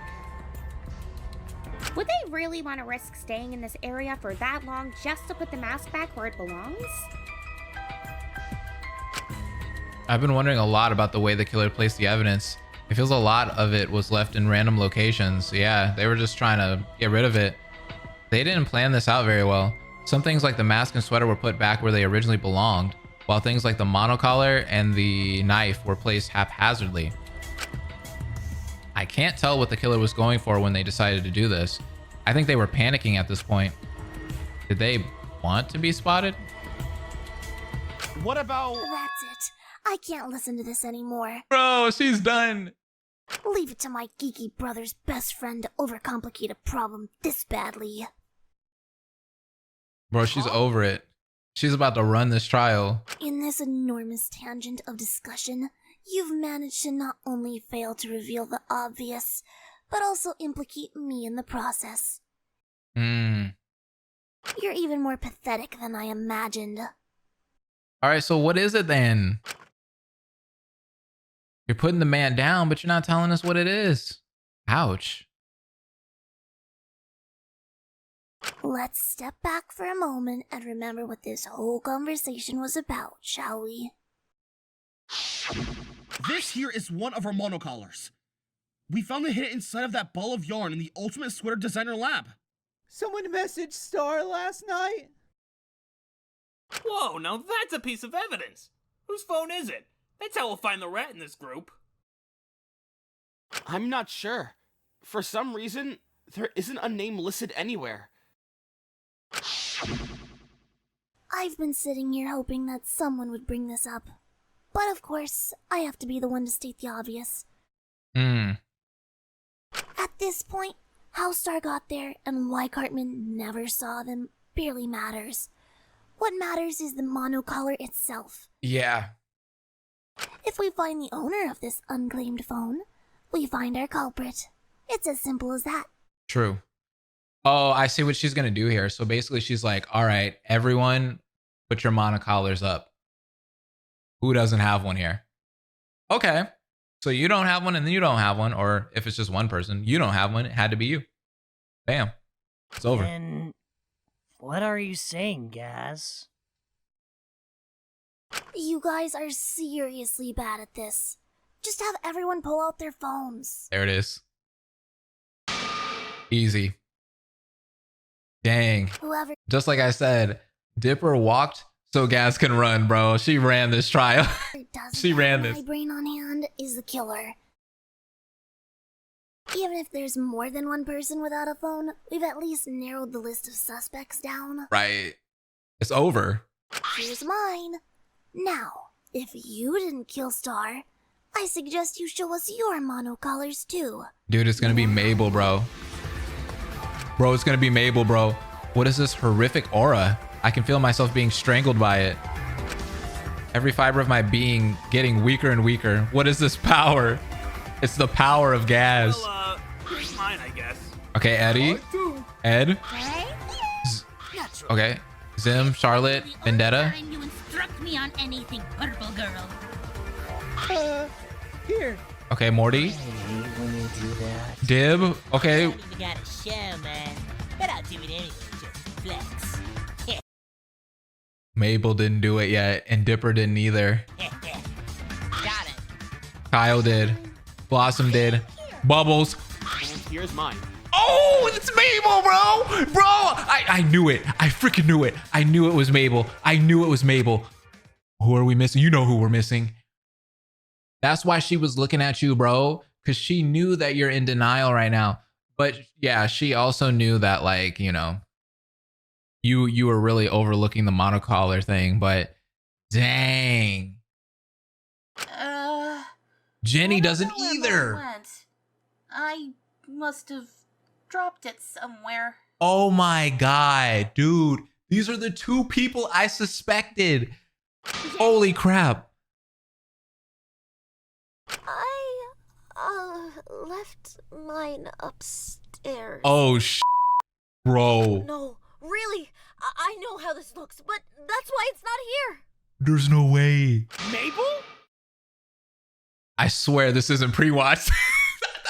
Would they really want to risk staying in this area for that long just to put the mask back where it belongs? I've been wondering a lot about the way the killer placed the evidence. It feels a lot of it was left in random locations. Yeah, they were just trying to get rid of it. They didn't plan this out very well. Some things like the mask and sweater were put back where they originally belonged, while things like the monocollar and the knife were placed haphazardly. I can't tell what the killer was going for when they decided to do this. I think they were panicking at this point. Did they want to be spotted? What about... That's it. I can't listen to this anymore. Bro, she's done. Leave it to my geeky brother's best friend to overcomplicate a problem this badly. Bro, she's over it. She's about to run this trial. In this enormous tangent of discussion, you've managed to not only fail to reveal the obvious, but also implicate me in the process. You're even more pathetic than I imagined. Alright, so what is it then? You're putting the man down, but you're not telling us what it is. Ouch. Let's step back for a moment and remember what this whole conversation was about, shall we? This here is one of our monocollars. We found it hidden inside of that ball of yarn in the Ultimate Sweater Designer Lab. Someone messaged Star last night? Whoa, now that's a piece of evidence. Whose phone is it? That's how we'll find the rat in this group. I'm not sure. For some reason, there isn't a name listed anywhere. I've been sitting here hoping that someone would bring this up. But of course, I have to be the one to state the obvious. At this point, how Star got there and why Cartman never saw them barely matters. What matters is the monocollar itself. Yeah. If we find the owner of this unclaimed phone, we find our culprit. It's as simple as that. True. Oh, I see what she's going to do here. So basically she's like, all right, everyone put your monocollars up. Who doesn't have one here? Okay. So you don't have one and then you don't have one. Or if it's just one person, you don't have one. It had to be you. Bam. It's over. And what are you saying, Gaz? You guys are seriously bad at this. Just have everyone pull out their phones. There it is. Easy. Dang. Whoever. Just like I said, Dipper walked so Gaz can run, bro. She ran this trial. She ran this. My brain on hand is the killer. Even if there's more than one person without a phone, we've at least narrowed the list of suspects down. Right. It's over. Here's mine. Now, if you didn't kill Star, I suggest you show us your monocollars too. Dude, it's gonna be Mabel, bro. Bro, it's gonna be Mabel, bro. What is this horrific aura? I can feel myself being strangled by it. Every fiber of my being getting weaker and weaker. What is this power? It's the power of Gaz. Well, here's mine, I guess. Okay, Eddie. Ed. Okay. Zim, Charlotte, Vendetta. You instruct me on anything, purple girl. Here. Okay, Morty. Dib. Okay. You gotta show, man. But I'll do it anyway, just flex. Mabel didn't do it yet, and Dipper didn't either. Got it. Kyle did. Blossom did. Bubbles. And here's mine. Oh, it's Mabel, bro. Bro, I knew it. I freaking knew it. I knew it was Mabel. I knew it was Mabel. Who are we missing? You know who we're missing. That's why she was looking at you, bro, because she knew that you're in denial right now. But yeah, she also knew that, like, you know, you were really overlooking the monocollar thing. But dang, Jenny doesn't either. I must have dropped it somewhere. Oh my god, dude, these are the two people I suspected. Holy crap. I left mine upstairs. Oh bro. No, really, I know how this looks, but that's why it's not here. There's no way. Mabel? I swear this isn't pre-watched.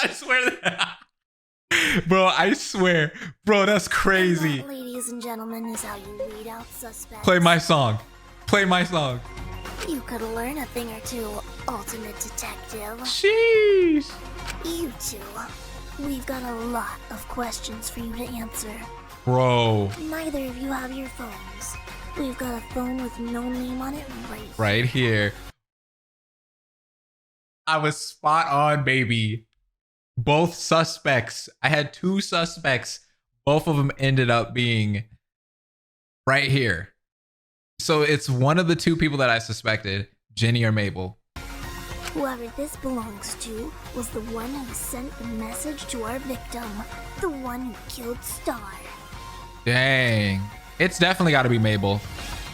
I swear that. Bro, I swear. Bro, that's crazy. And that, ladies and gentlemen, is how you weed out suspects. Play my song. Play my song. You could learn a thing or two, Ultimate Detective. Sheesh. You two, we've got a lot of questions for you to answer. Bro. Neither of you have your phones. We've got a phone with no name on it right here. I was spot on, baby. Both suspects. I had two suspects. Both of them ended up being right here. So it's one of the two people that I suspected, Jenny or Mabel. Whoever this belongs to was the one who sent the message to our victim, the one who killed Star. Dang. It's definitely got to be Mabel.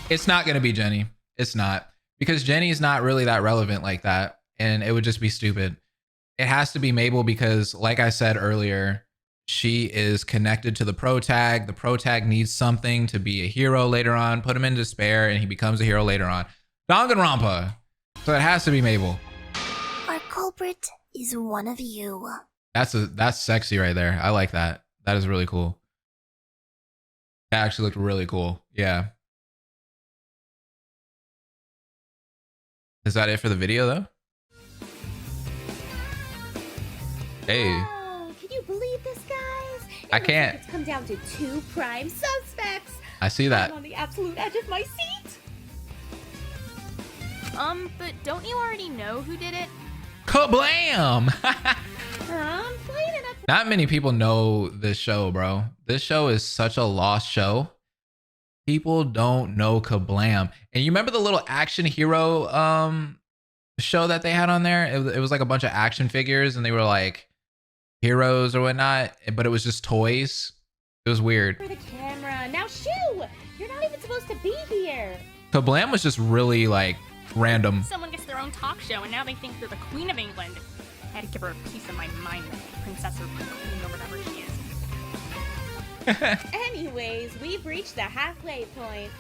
It's not going to be Jenny. It's not. Because Jenny's not really that relevant like that. And it would just be stupid. It has to be Mabel because, like I said earlier, she is connected to the protag. The protag needs something to be a hero later on. Put him in despair and he becomes a hero later on. Danganronpa. So it has to be Mabel. Our culprit is one of you. That's sexy right there. I like that. That is really cool. That actually looked really cool. Yeah. Is that it for the video though? Hey. Oh, can you believe this, guys? I can't. It's come down to 2 prime suspects. I see that. I'm on the absolute edge of my seat. But don't you already know who did it? Kablam! I'm playing it up. Not many people know this show, bro. This show is such a lost show. People don't know Kablam. And you remember the little action hero show that they had on there? It was like a bunch of action figures and they were like heroes or whatnot, but it was just toys. It was weird. For the camera. Now shoo! You're not even supposed to be here. Kablam was just really like random. Someone gets their own talk show and now they think they're the Queen of England. I had to give her a piece of my mind, princess or queen or whatever she is. Anyways, we've reached the halfway point.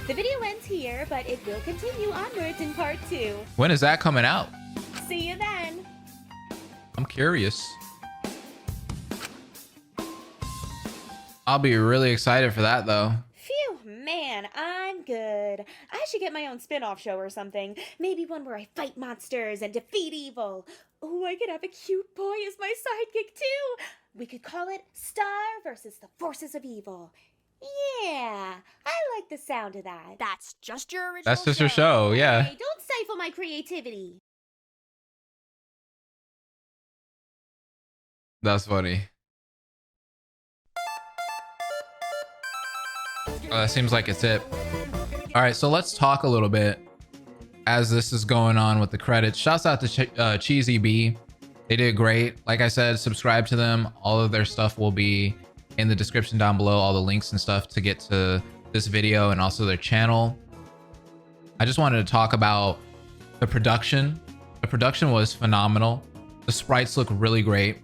The video ends here, but it will continue onwards in part 2. When is that coming out? See you then. I'm curious. I'll be really excited for that though. Phew, man, I'm good. I should get my own spin-off show or something. Maybe one where I fight monsters and defeat evil. Oh, I could have a cute boy as my sidekick too. We could call it Star versus the Forces of Evil. Yeah, I like the sound of that. That's just your original That's just your show, yeah. Hey, don't stifle my creativity. That's funny. That seems like it's it. All right, so let's talk a little bit as this is going on with the credits. Shouts out to Cheesy B. They did great. Like I said, subscribe to them. All of their stuff will be in the description down below, all the links and stuff to get to this video and also their channel. I just wanted to talk about the production. The production was phenomenal. The sprites look really great.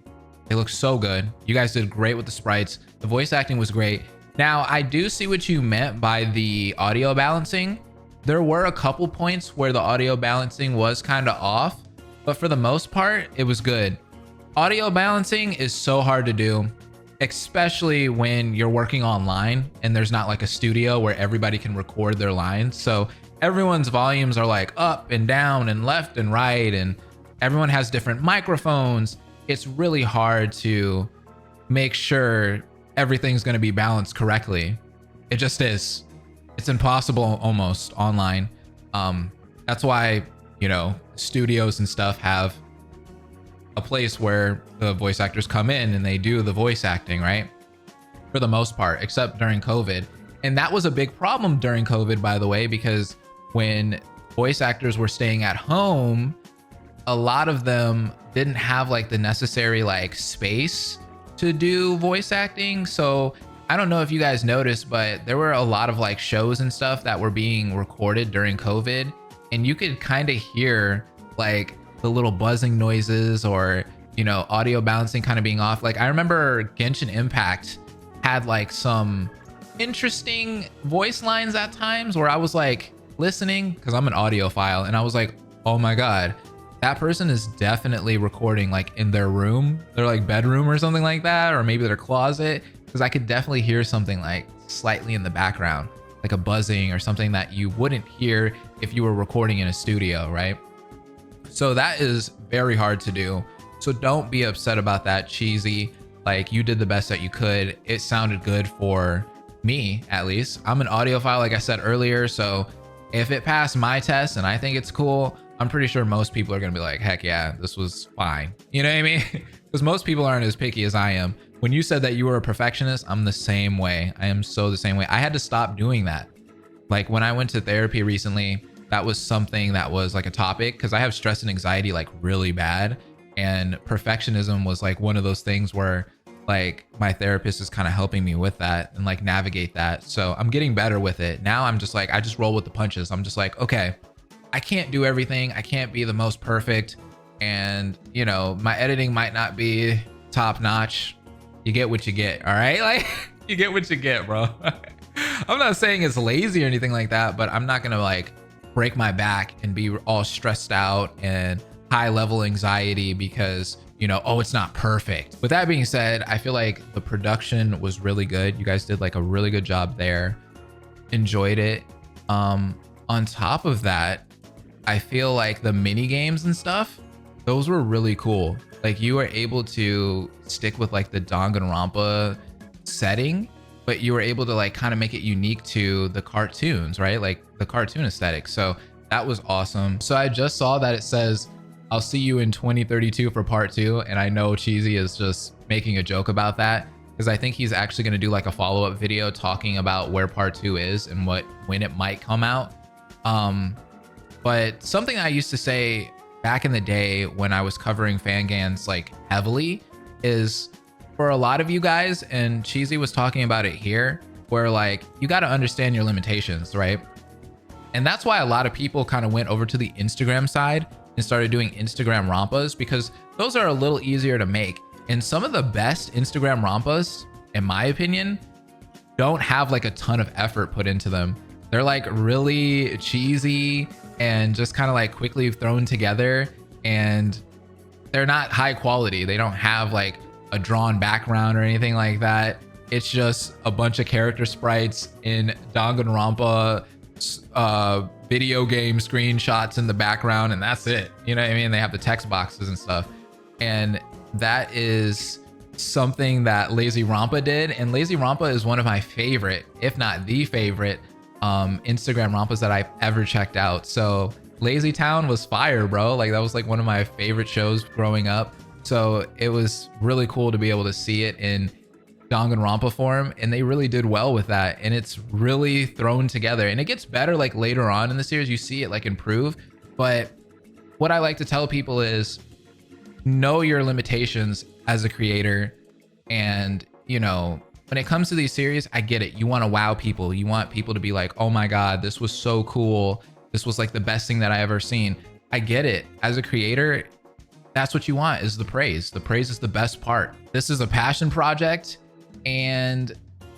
They look so good. You guys did great with the sprites. The voice acting was great. Now, I do see what you meant by the audio balancing. There were a couple points where the audio balancing was kind of off, but for the most part, it was good. Audio balancing is so hard to do, especially when you're working online and there's not like a studio where everybody can record their lines. So everyone's volumes are like up and down and left and right, and everyone has different microphones. It's really hard to make sure everything's going to be balanced correctly. It just is. It's impossible almost online. That's why, you know, studios and stuff have a place where the voice actors come in and they do the voice acting, right? For the most part, except during COVID. And that was a big problem during COVID, by the way, because when voice actors were staying at home, a lot of them didn't have like the necessary like space to do voice acting. So I don't know if you guys noticed, but there were a lot of like shows and stuff that were being recorded during COVID, and you could kind of hear like the little buzzing noises or, you know, audio balancing kind of being off. Like I remember Genshin Impact had like some interesting voice lines at times where I was like listening, because I'm an audiophile, and I was like, oh my God, that person is definitely recording like in their room, their like bedroom or something like that, or maybe their closet, because I could definitely hear something like slightly in the background, like a buzzing or something that you wouldn't hear if you were recording in a studio, right? So that is very hard to do. So don't be upset about that, Cheesy. Like, you did the best that you could. It sounded good for me, at least. I'm an audiophile, like I said earlier, so if it passed my test and I think it's cool, I'm pretty sure most people are gonna be like, heck yeah, this was fine. You know what I mean? Because most people aren't as picky as I am. When you said that you were a perfectionist, I'm the same way. I am so the same way. I had to stop doing that. Like when I went to therapy recently, that was something that was like a topic, because I have stress and anxiety like really bad. And perfectionism was like one of those things where like my therapist is kind of helping me with that and like navigate that. So I'm getting better with it. Now I'm just like, I just roll with the punches. I'm just like, okay, I can't do everything. I can't be the most perfect. And, you know, my editing might not be top notch. You get what you get. All right. Like you get what you get, bro. I'm not saying it's lazy or anything like that, but I'm not going to like break my back and be all stressed out and high level anxiety because, you know, oh, it's not perfect. With that being said, I feel like the production was really good. You guys did like a really good job there. Enjoyed it. On top of that, I feel like the mini games and stuff, those were really cool. Like you were able to stick with like the Danganronpa setting, but you were able to like kind of make it unique to the cartoons, right? Like the cartoon aesthetic. So that was awesome. So I just saw that it says, I'll see you in 2032 for part 2. And I know Cheesy is just making a joke about that because I think he's actually going to do like a follow-up video talking about where part 2 is and when it might come out. But something I used to say back in the day when I was covering Fangans like heavily is for a lot of you guys, and Cheesy was talking about it here, where like you got to understand your limitations, right? And that's why a lot of people kind of went over to the Instagram side and started doing Instagram rompas, because those are a little easier to make. And some of the best Instagram rompas, in my opinion, don't have like a ton of effort put into them. They're like really cheesy and just kind of like quickly thrown together, and they're not high quality. They don't have like a drawn background or anything like that. It's just a bunch of character sprites in Danganronpa video game screenshots in the background, and that's it. You know what I mean? They have the text boxes and stuff. And that is something that Lazy Rompa did. And Lazy Rompa is one of my favorite, if not the favorite, Instagram rompas that I've ever checked out. So Lazy Town was fire, bro. Like that was like one of my favorite shows growing up. So it was really cool to be able to see it in Danganronpa form, and they really did well with that. And it's really thrown together, and it gets better like later on in the series. You see it like improve. But what I like to tell people is know your limitations as a creator. And you know, when it comes to these series, I get it. You want to wow people. You want people to be like, oh my God, this was so cool. This was like the best thing that I ever seen. I get it. As a creator, that's what you want, is the praise. The praise is the best part. This is a passion project, and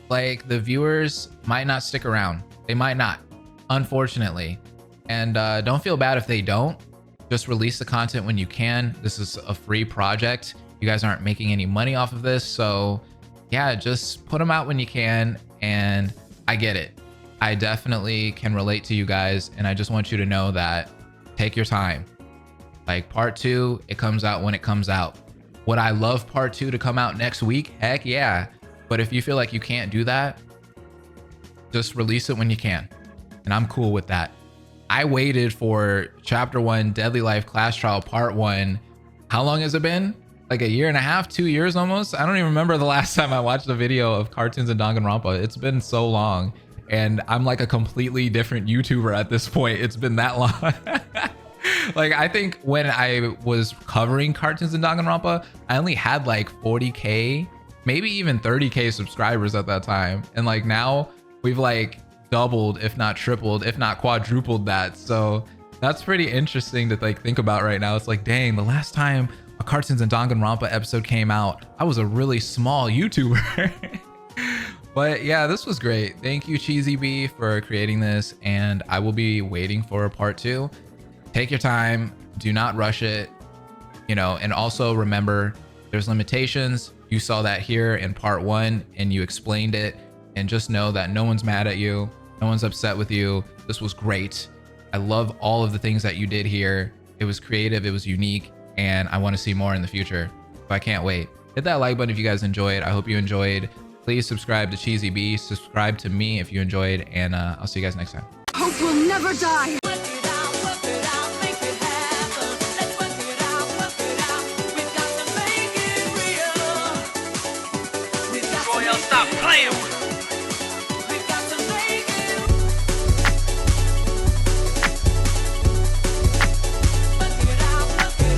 like the viewers might not stick around. They might not, unfortunately. And don't feel bad if they don't. Just release the content when you can. This is a free project. You guys aren't making any money off of this. So yeah, just put them out when you can. And I get it. I definitely can relate to you guys. And I just want you to know that take your time. Like part 2, it comes out when it comes out. Would I love part 2 to come out next week? Heck yeah. But if you feel like you can't do that, just release it when you can. And I'm cool with that. I waited for chapter 1, Deadly Life Class Trial part 1. How long has it been? Like a year and a half, 2 years almost? I don't even remember the last time I watched a video of cartoons in Danganronpa. It's been so long. And I'm like a completely different YouTuber at this point. It's been that long. Like, I think when I was covering cartoons in Danganronpa, I only had like 40K, maybe even 30K subscribers at that time. And like now we've like doubled, if not tripled, if not quadrupled that. So that's pretty interesting to like think about right now. It's like, dang, the last time a cartoons in Danganronpa episode came out, I was a really small YouTuber. But yeah, this was great. Thank you, Cheesy B, for creating this. And I will be waiting for a part 2. Take your time. Do not rush it. You know, and also remember there's limitations. You saw that here in part 1 and you explained it. And just know that no one's mad at you. No one's upset with you. This was great. I love all of the things that you did here. It was creative. It was unique. And I want to see more in the future. So I can't wait. Hit that like button if you guys enjoyed. I hope you enjoyed. Please subscribe to Cheesy B. Subscribe to me if you enjoyed. And I'll see you guys next time. Hope will never die. Stop playing with